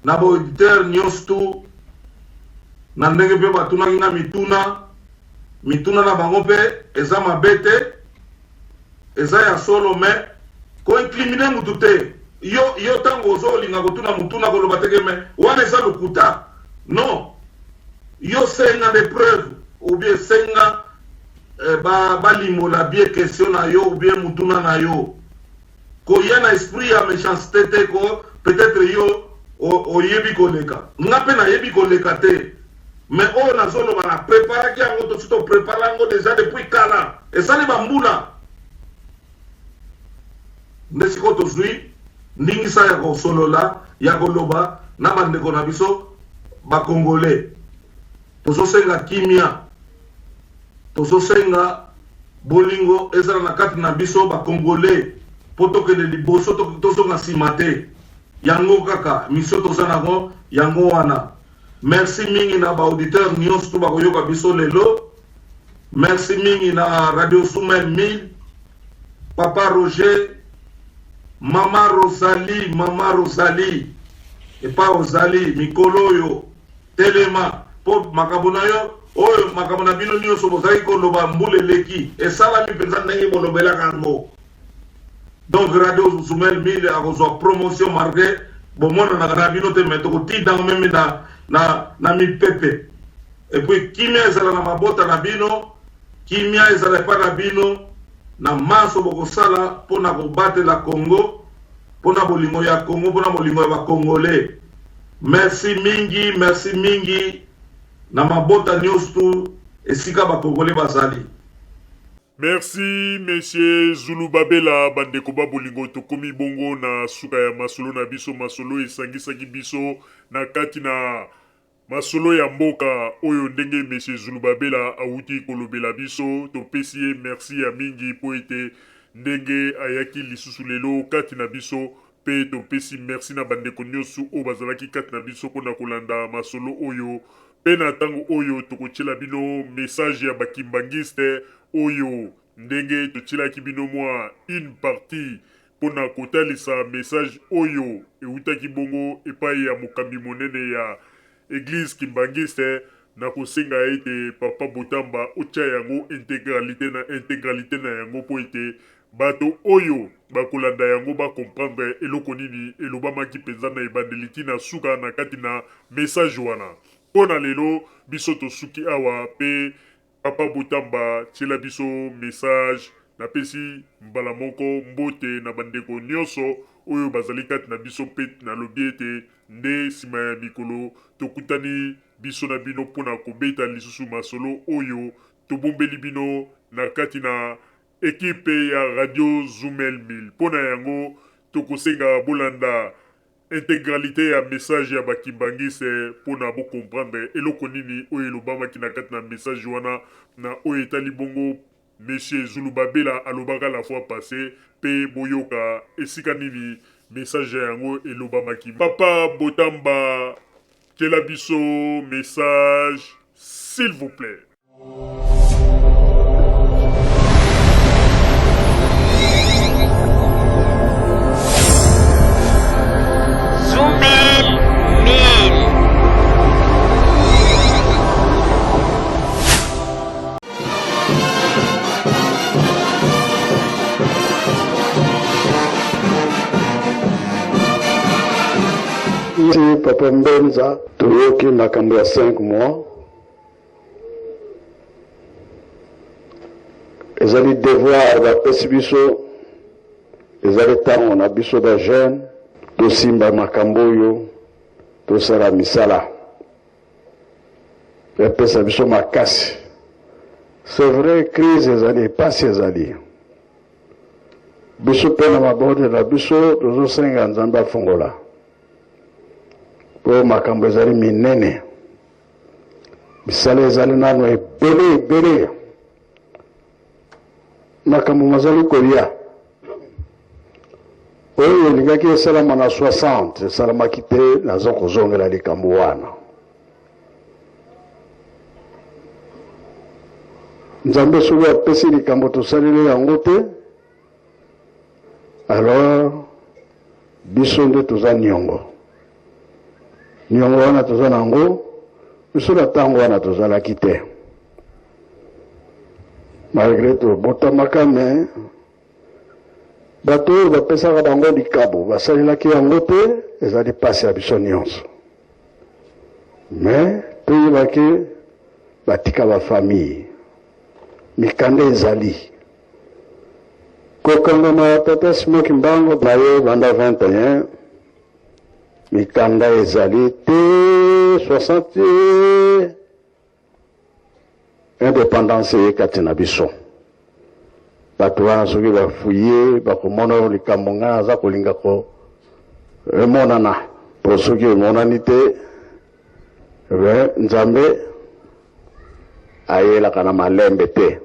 na baauditeur nyonso tu na ndenge mpe batunaki nga mituna na bango mpe eza mabe te eza ya solo me koinkrimine mutu te yo ntango ozolinga kotuna mutuna koloba teke me wana eza lokuta non yo senga de preuve ou bien senga balimola bien question na yo ou bien mutuna na yo koya na esprit ya méchanceté te ko peut-être yo oyebi koleka nga mpe nayebi koleka te mais oyo nazoloba na préparaki yango tosi toprépare yango déjà depuis kala esali bambula nde sikoyo tozwi ndingisa ya kosolola ya koloba na bandeko na biso bakongole tozosenga kimia tozosenga bolingo ezala na kati na biso bakongole mpo tokende liboso tozonga nsima te yango kaka mission toza nango yango wana merci mingi na baauditeur nyonso to bakoyoka biso lelo merci mingi na radio Zoumel 1000 papa Roger mama Rosalie epa ozali mikolo oyo telema mpo makambo na yo oyo makambo na bino nyonso bozalaki koloba mbula eleki esalami mpenza ndenge bolobelaka yango donc radio Zoumel 1000 akozwa promotion marqué bomonanaka na bino te me tokotitango meme na mipepe epuis kimia ezala na mabota na bino kimia ezala epa na bino na maso bokosala mpona kobatela Congo mpona bolingo ya Congo mpona bolingo ya bakongole merci mingi na mabota nyonso esika bakongole bazali. Merci, Monsieur Zulu Babela, bandeko babolingo tokomi bongo na suka ya masolo na biso masolo esangisaki biso na kati na masolo ya mboka oyo ndenge Monsieur Zulu Babela awuti kolobela biso topesi ye merci ya mingi po ete ndenge ayaki lisusu lelo kati na biso pe topesi merci na bandeko nyonso oyo bazalaki kati na biso mpona kolanda masolo oyo pe na ntango oyo tokotiela bino message ya bakimbangiste oyo ndenge totielaki bino mwa une partie mpona kotalisa message oyo eutaki bongo epai ya mokambi monene ya église kimbangiste na kosenga ete papa Botamba otya yango intégralité na yango mpo ete bato oyo bakolanda yango bakomprendre eloko nini elobamaki mpenza na ebandeli ntina suka na kati na message wana mpona lelo biso tosuki awa pe papa Botamba tiela biso message napesi mbala moko mbote na bandeko nyonso oyo bazali kati na biso pe nalobi ete nde nsima ya mikolo tokutani biso na bino mpona kobeta lisusu masolo oyo tobombeli bino na kati na ekipe ya radio Zoumel 1000 mpona yango tokosenga bolanda intégralité ya message ya bakimbangise mpona bokomprendre eloko nini oyo elobamaki na kati na message wana na oyo etali bongo Monsieur Zulu Babela alobaka la fois passée pe boyoka esika nini message yango elobamaki. Papa Botamba tiela biso message s'il vous plaît. Ici, Papa Mbenza, Toyoki makambo ya 5 mois. Ezali devoir bapesi biso, ezali ntango na biso ba jeune, tosimba makambo oyo, tosala misala. Epesa biso makasi. C'est vrai, crise ezali, pasi ezali. Biso pe na mabonde na biso, tozosenga Nzambe afongola. Po makambo ezali minene. Misala ezali nano ebele. Makambo mazali kolia. Oyo elingaki esalama na 60, esalamaki te naza kozongela likambo wana. Nzambe soki apesi likambo tosaleli yango te, alors biso nde toza niongo. Niongo wana toza nango, biso na ntango wana tozalaki te. Malgré tout, botamaka me bato oyo bapesaka bango likabo basalelaki yango te, ezali pasi ya biso nyonso. Me toyebaki batika bafamille, mikanda ezali. Kokangama tata Simoki Mbango na ye banda 21, mikanda ezali te 60 indépendance ekati na biso. Bato wana soki bafuye bakomona likambo nga aza kolinga ko emonana. Po soki emonani te, Nzambe ayelaka na malembe te.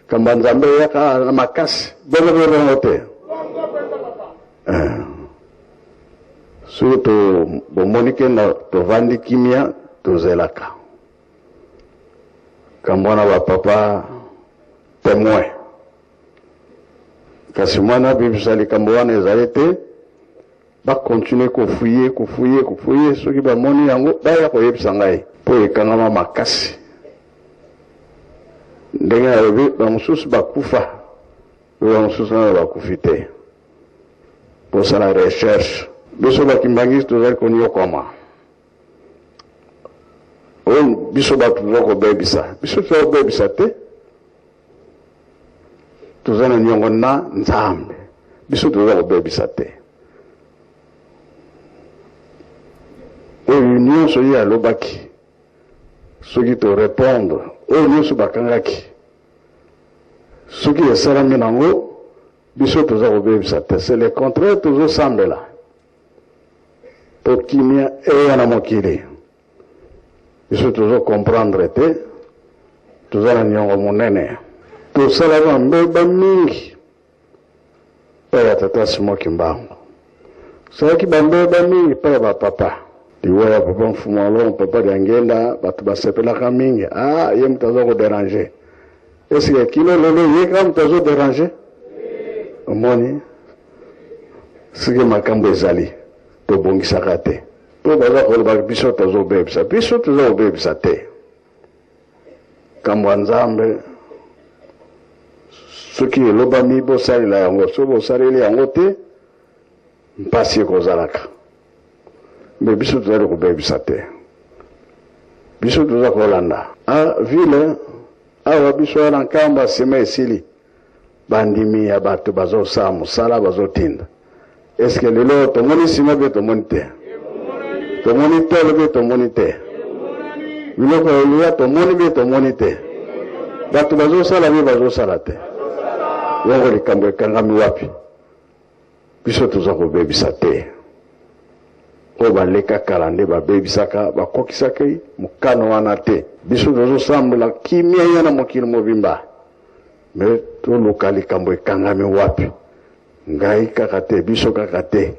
Kamba Nzambe yaka na makasi bongo te. Soki bomonike na tovandi kimia tozelaka. Kambwana ba papa témoin. Kasi mwana bibisali kambwana ezali te, ba continuer kofuye soki ba moni yango baya koyebisa ngai po ekangama makasi. Ndenge alobi ba mosusu bakufa, ba mosusu na bakufi te. Po sala recherche biso bakimbangisi tozali koniokama. Oyo biso bato tozoko bebisa. Biso tozoko bebisa te. Tozana niongo na Nzambe. Biso tozoko bebisa te. Oyo nyonso ye alobaki. Soki to répondre. Oyo nyonso bakangaki. Soki esalami nango, biso tozoko bebisa te. C'est le contraire tozosambela. Po kimia eya na mokili. Biso tozo comprendre te, toza na niongo monene. Tosala bambeba mingi, paya tata Simoki Mbango. Salaki bambeba mingi, paya ba papa. Diweya papa mfumalo, papa diangenda, batu basepelaka mingi. Ah, ye mtazo ko déranger. Est-ce que kilo lolo ye kam mtazo déranger? Omoni, sige makambo ezali, to bongisaka te. Po baza koloba biso tozo bebisa. Biso tozo bebisa te. Kambo Nzambe soki eloba mi bosalela yango, so bosaleli yango te, mpasi ekozalaka. Me biso tozali kobebisa te. Biso toza kolanda. Vile awa biso wana nkamba sema esili bandimi ya bato bazosala mosala bazotinda. Eske lelo tomoni sima be tomoni te? Tomoni tolo be tomoni te. Biloko eluya tomoni be tomoni te. Bato bazosala be bazosala te. Wango likambo ekangami wapi? Biso toza kobebisa te. O baleka kala nde babebisaka bakokisaka mokano wana te. Biso tozosambela kimia yana mokili mobimba. Me toluka likambo ekangami wapi? Ngai kaka te, biso kaka te.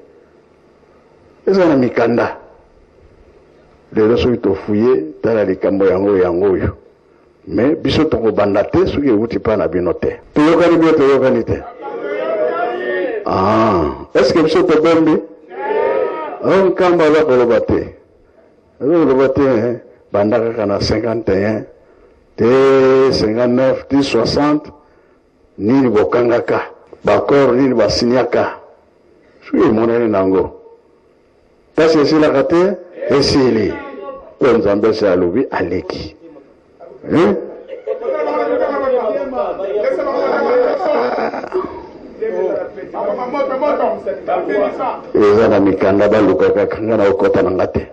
Eza na mikanda. Lelo soki tofuye tala likambo yango oyo. mais biso toko bandate soki euti pa na bino te toyokani bio toyokani te est-ce que biso tobembi nkamba aza koloba te banda kaka na 51 te 59 ti 60 nini bokangaka bakor nini basiniaka soki emonani nango kasi esilaka te esili po nzambe se alobi aleki eza na mikanda balukaka kanga na okota na nga te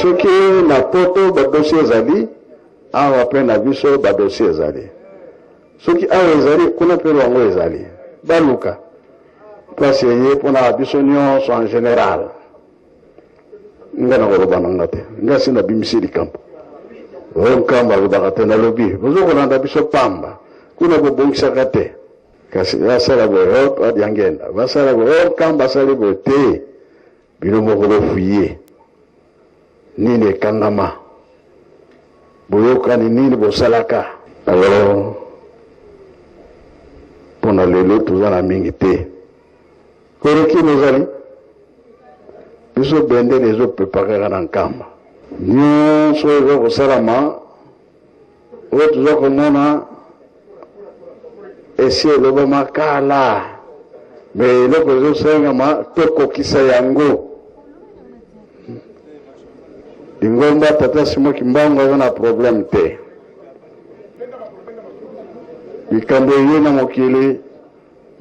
soki na poto badosie ezali awa mpe na biso badosie ezali soki awa ezali kuna mpe lwango ezali baluka place eye mpona biso nyonso en général nga na koloba na nga te nga si na bimisi likambo nkamba alobaka te nalobi bozokolanda biso pamba kuna bobongisaka te kasi basala boye adiangenda basala boye nkamba asali boye te bino moko bofuye nini ekangama boyokani nini bosalaka alors mpona lelo toza na mingi te korokini ezali biso bendele ezopreparaka na nkamba nyonso eza kosalama oyo toza komona esi elobama kala me eloko ezosengama tokokisa yango lingomba tata Simon Kimbangu aza na problème te likambo eye na mokili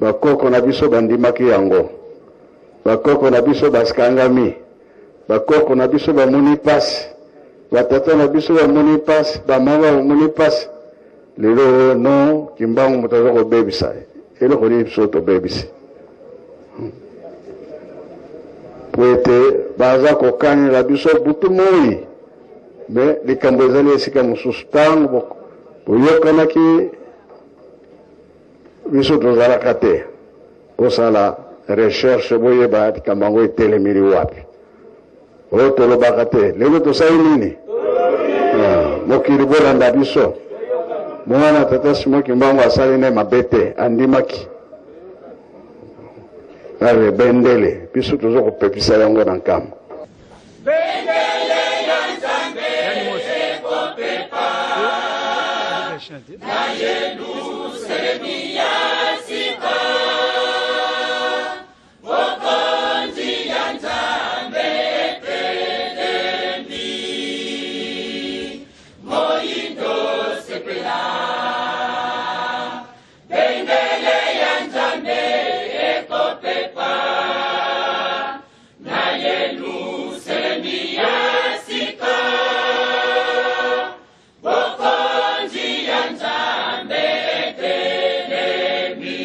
bakoko na biso bandimaki yango bakoko na biso baskangami bakoko na biso bamoni pasi batata na biso bamoni pasi bamama bamoni pasi lelo no Kimbangu moto aza kobebisa eloko nini biso tobebisi po ete baza kokanela biso butu moi me likambo ezali esika mosusu ntango boyokanaki biso tozalaka te kosala recherche boyeba likambo yango etelemeli wapi oyo tolobaka te lelo tosali nini mokili bolanda biso mwana tata Simon Kimbangu asali ne mabe te andimaki ale bendele biso tozo kopepisa yango na nkamba bendele ya Nzambe ekopepa na Yerusalemu ya sika bokonzi ya Nzambe etelembi moyindo sepela bendele ya Nzambe ekopepa na Yerusalemu ya sika bokonzi ya Nzambe etelembi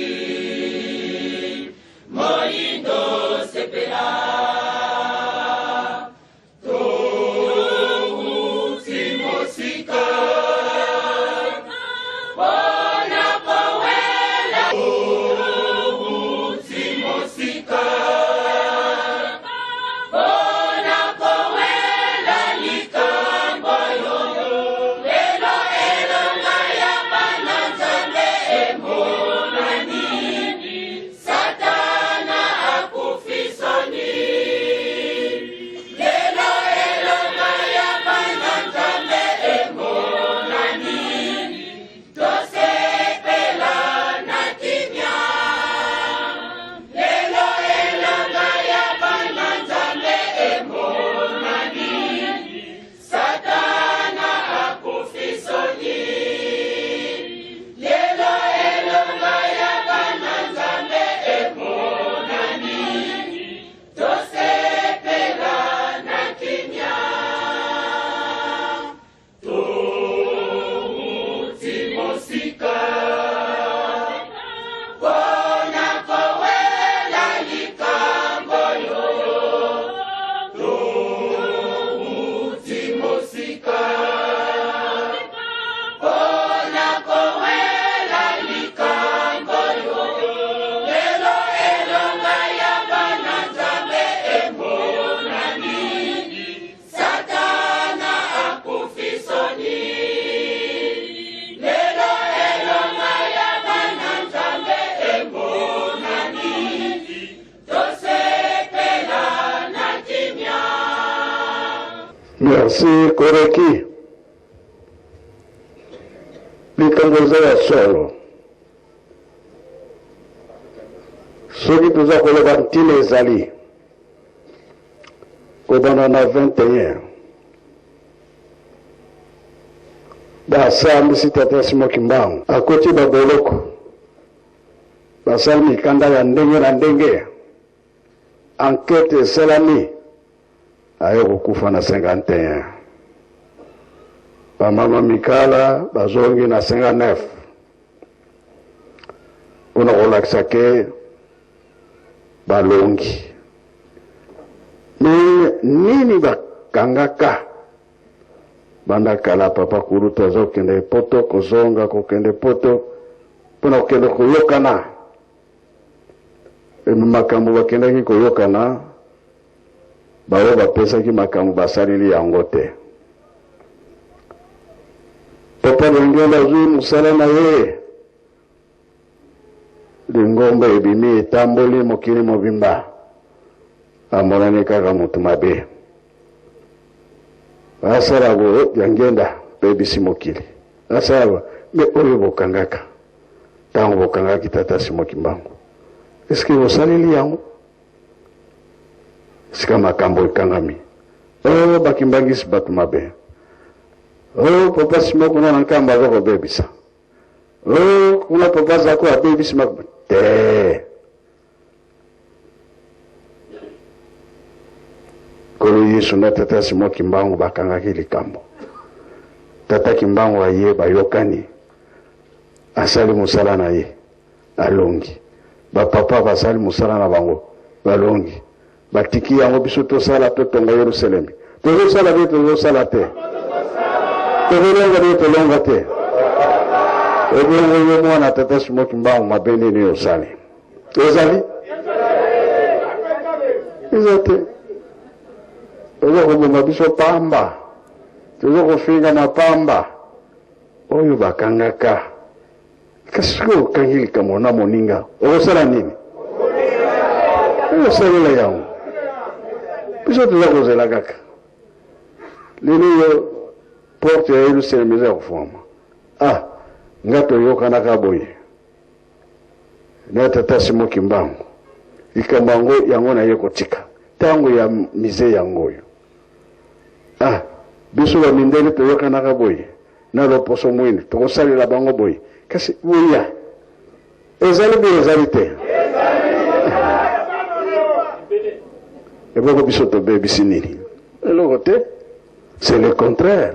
Merci Koreki. Likamboza ya solo. Soki tuza koloba ntile ezali. Kobana na 21. Basambisi tata Simoki Mbangu. Akoti baboloko. Basali mikanda ya ndenge na ndenge. Enquête esalami. Ayo kukufa na 51. Bamama Mikala bazongi na 59. Una kolakisa ke balongi. Nini bakangaka? Banda kala papa kuruta zo kende poto kozonga ko kende poto pona kende koyokana. Makambo bakendaki koyokana bawo bapesaki makambo basalili yango te. Papa lengela zui musala na ye lingomba ebimi etamboli mokili mobimba amonani kaka mutu mabe asala go yangenda bebisi mokili asala me oyo bokangaka tango bokangaki tata Simoki Mbangu eske bosaleli yango sika makambo ekangami bakimbangisi bato mabe papa Simoki na nkamba azoko bebisa kuna papa zako abebisi makambo te kolo Yesu na tata Simoki Mbangu bakangaki likambo tata Kimbangu aye bayokani asali musala na ye alongi bapapa basali musala na bango balongi batiki yango biso tosala pe tonga Yerusalemi tozosala be tozosala te tozolonga be tolonga te ebongo yo mwana tata Simoki Mbangu mabene ni osali ezali ezate tozokobonga biso pamba tozokofinga na pamba oyo bakangaka kasi okangi likambo na moninga okosala nini okosalela yango biso toza kozela kaka lelo yo porte ya Yerusalemi eza kofungama nga toyokanaka boye na tata Simoki Mbangu likambo yango na ye kotika tango ya mize yango oyo biso bamindele toyokanaka boye na loposo mwini tokosalela bango boye kasi boya ezali bi ezali te eboko biso tobebisi nini eloko te c'est le contraire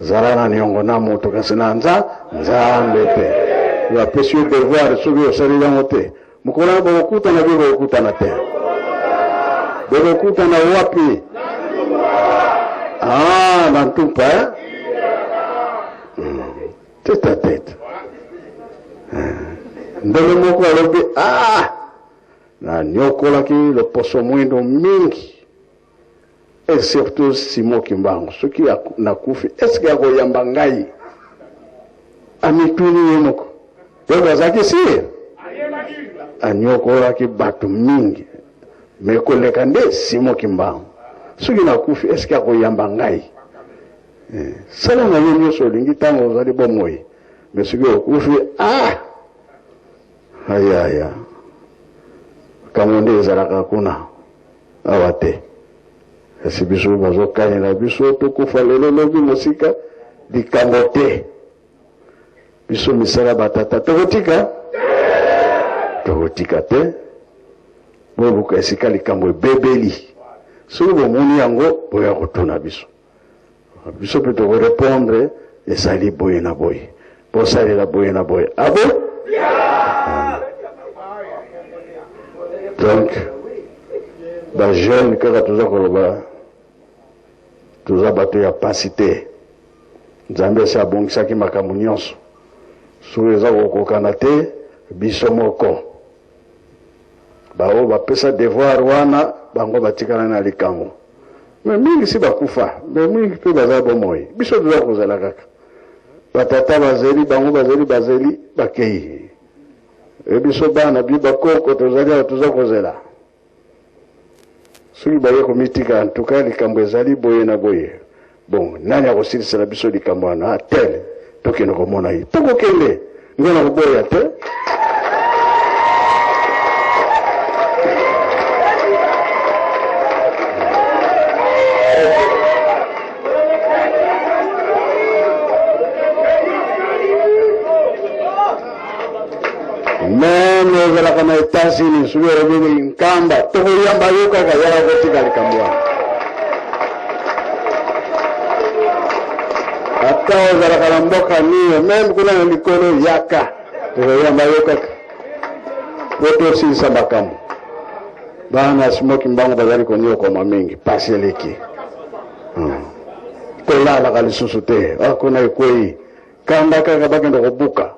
zala na niongo na moto kasi na nzambe te bapesi yo devoir soki osali yango te mokolo na bokokutana bi bokokutana te bokokutana wapi na ntumpa tête à tête ndenge moko alobi na nyokolaki loposo mwindo mingi et surtout Simoki Mbangu soki nakufi eske akoyamba ngai amituni ye moko oyo bazalaki sire anyokolaki bato mingi me koleka nde Simoki Mbangu soki nakufi eske akoyamba ngai sala na yo nyonso olingi ntango ozali bomoi me soki okufi ayaya kambo nde ezalaka kuna awa te esi biso bazokanyela biso tokufa lelo lobi mosika likambo te biso misala batata tokotika te bobuka esika likambo ebebeli soki bomoni yango boya kotuna biso mpe tokorepondre esali boye na boye bosalela boye na boye abo donc bajeune kaka toza koloba toza bato ya pasi te nzambe esi abongisaki makambo nyonso soki eza kokokana te biso moko bao bapesa devoir wana bango batikana na likambo me mingi si bakufa me mingi mpe baza bomoi biso toza kozala kaka batata bazeli bango bazeli bakei biso bana bi bakoko tozali toza kozela soki baye komitika antuka likambo ezali boye na boye. Bon, nani akosilisa biso likambo wana tel tokende komona ye tokokende ngona koboya te. Même la kana États-Unis suwere bini nkamba toko yamba yoka kayara kotika likambo. Ata ozala kana mboka niyo même kuna na likolo yaka toko yamba yoka woto sinsa makambo. Bana smoki mbango bazali konyo koma mingi paseleki. Kolala kalisusu te akona ikwei kanda kaka bakenda kobuka.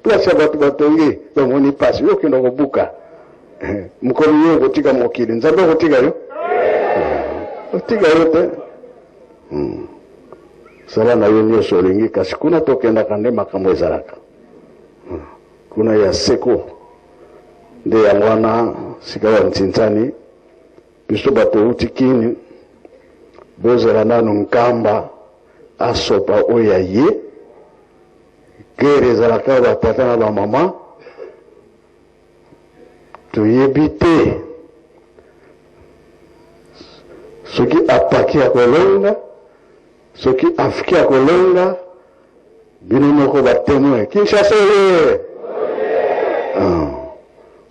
Place ya batu batongi bamoni pasi yo kenda kobuka mukolo yo kotika mokili nzambe kotika yo kotika yo te sala na yo nyonso olingi kasi kuna tokenda kande makambo ezalaka kuna ya seko nde yango wana sika wa ntsintsani biso bato utikini bozela nano nkamba asopa oya ye gere zalaka ba tata na ba mama tuyebite soki apaki ya kolonga soki afiki ya kolonga bino moko ba témoin Kinshasa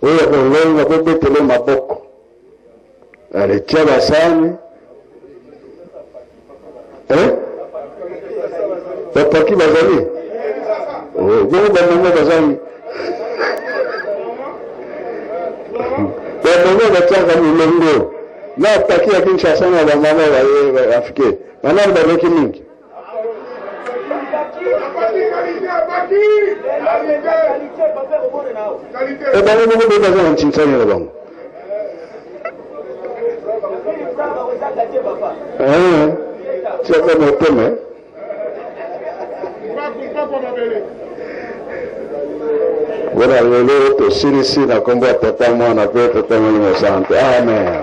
oyo kolonga po betele maboko ale tia basani bapaki bazali Guru bangungo bazali. Bangungo bataka mulongo. Na takia Kinshasa na mama wa Afrika. Bana babeki mingi. Bangungo bazali nchintsani na bango. Chaka moteme. Voilà, le to sirisi na kombo tata mwana pe tata mwana sante. Amen.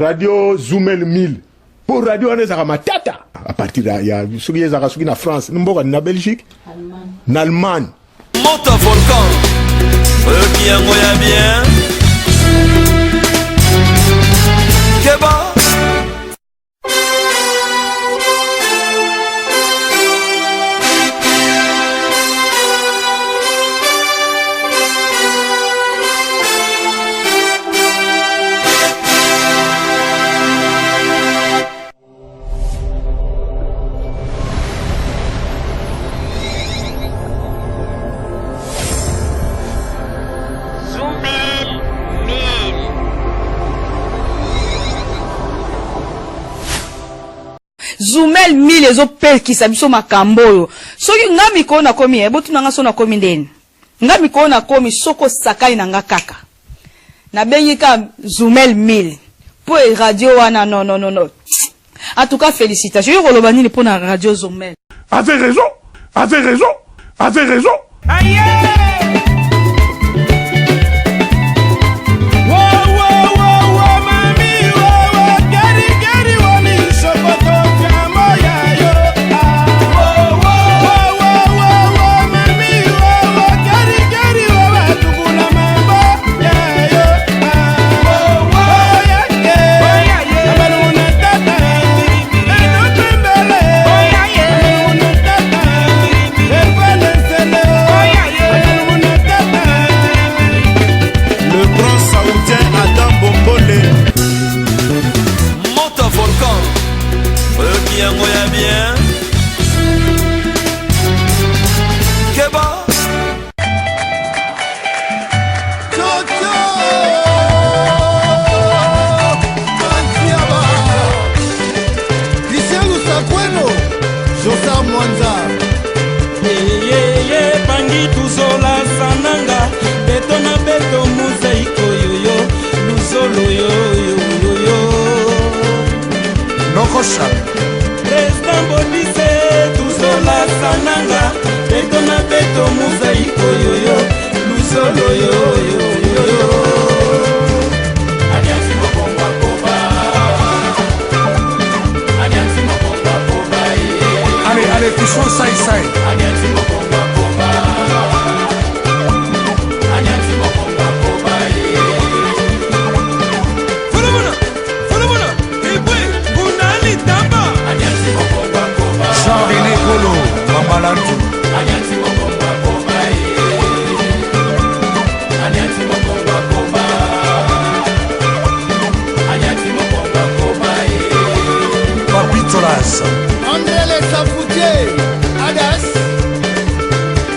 Radio Zoomel 1000 pour radio on ezaka matata à partir ya soki ezaka soki na France mboka na Belgique na Allemagne Mota volcan qui yango ya bien Keba Zoomel Zoumel 1000 ezopekisa biso makambo oyo. Soki nga mikolo nakomi ebotuna nga so nakomi ndeni. Nga mikolo nakomi soko sakai na nga kaka. Na bengi ka Zoumel 1000. Po radio wana non. En tout cas félicitations. Yo kolobani ni pour na radio Zoumel. Avez raison. Aïe! Président Bonise, Tuzola Sananga, Betona Beto Mosaïko Yoyo, Luzolo Yoyo. Adiansi Mokomba Koba. Adiansi Mokomba Koba. Allez, touchons ça. Adiansi Mokomba Koba. Adiansi Mokomba Koba. Jean-René Golo, Mamalantu. Adiansi Mokomba Koba. Adiansi Mokomba Koba. Adiansi Mokomba Koba. Papitolas. André les Safoutier, Adas,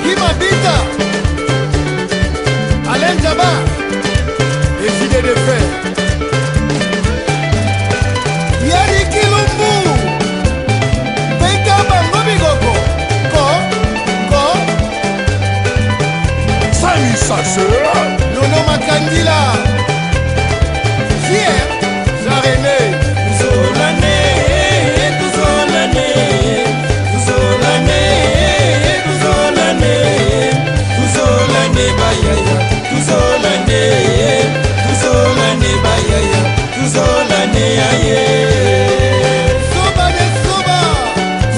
Kimabita, Alain Djaba, décidé de faire. Yari Kilumbu, Peka Bangobigoko, Ko, Sami Sasseur. Nono Makandila, Fier, Jean-René, Tuzolane, Tuzolane, Tuzolane, Tuzolane, Tuzolane Bayaya, Tuzolane, Tuzolane Bayaya, Tuzolane Aye. Soba de Soba,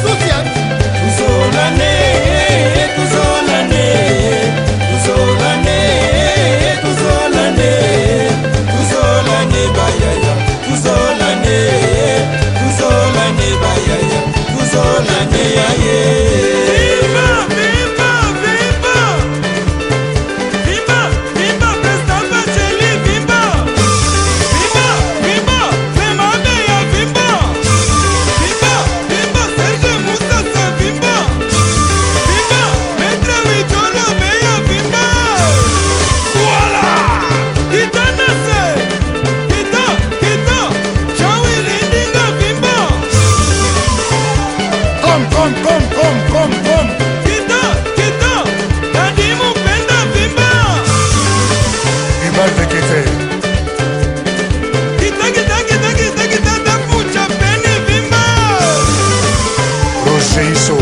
Sofiat, Tuzolane, Tuzolane, Tuzolane, Tuzolane, Tuzolane Bayaya, Tuzolane, Tuzolane Bayaya, Tuzolane Aye. Viva, viva, viva, viva, viva, Président Bacheli, viva, viva, viva, Fema Beya, viva, viva, viva, Serge Moussassa, viva, viva, Maître Wicholo Beya, viva. Voilà. Kita Nase, Kita, Shawi Lindinga, viva. Comme. Kita, Kadimu Penda, viva. Ibal Tekete. Kita, Dafucha Peni, viva. Roger Isso.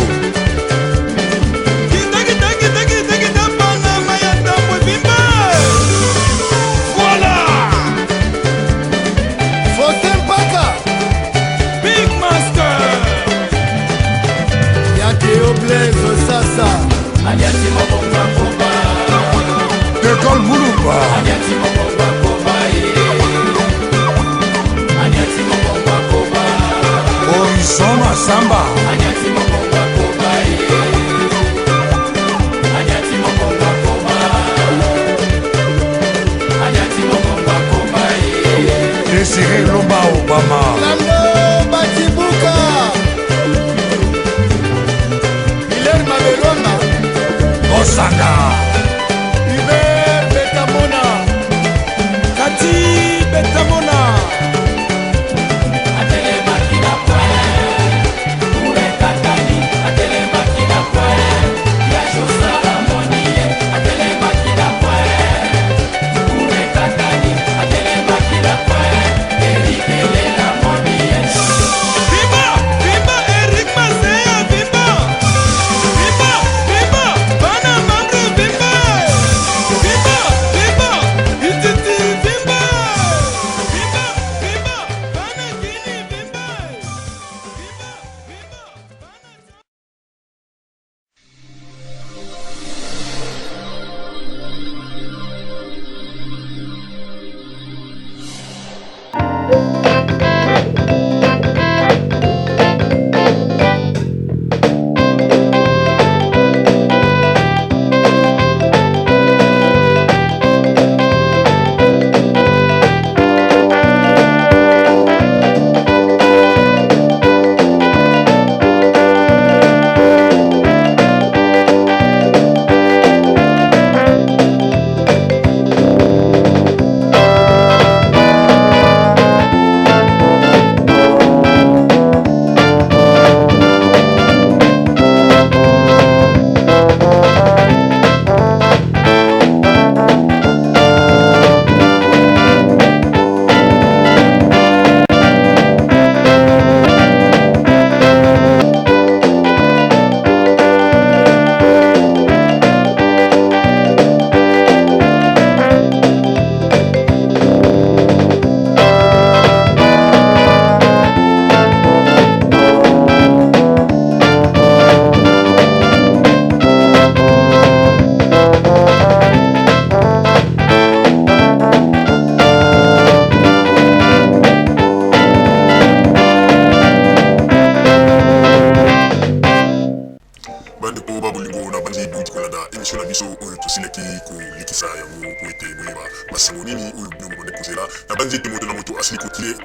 Kita, Panama ya Tambwe, viva. Voilà. Faustin Paka, Big Master. Yakeo Blaise Sasa, Adiansi Mokomba Koba. École Moulouba. Adiansi Mokomba Koba. Adiansi Mokomba Koba. Horizon Samba. Adiansi Mokomba Koba. Adiansi Mokomba Koba. Adiansi Mokomba Koba. Désiré Lomba Obama. Lando Batibuka, Hilaire Mabelonga, Osaka. Hubert Betamona, Kati Betamona. Atele Makina Poe. moto na moto asili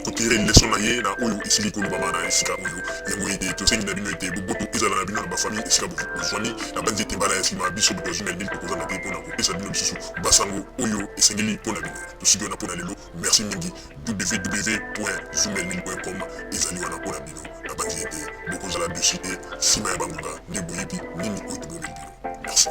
kotire leson na ye na oyo esili kolobama na esika oyo yango ete tosengi na bino ete boboto ezala na bino na bafamille esika bozwani na banzete mbala ya nsima biso bato ya Zumel 1000 tokozanga te mpona kopesa bino lisusu basango oyo esengeli mpona bino tosiki wana mpona lelo merci mingi www.zumel1000.com ezali wana mpona bino na banzete bokozala dessus te nsima ya bangonga nde boyebi nini oyo tobomeli bino merci.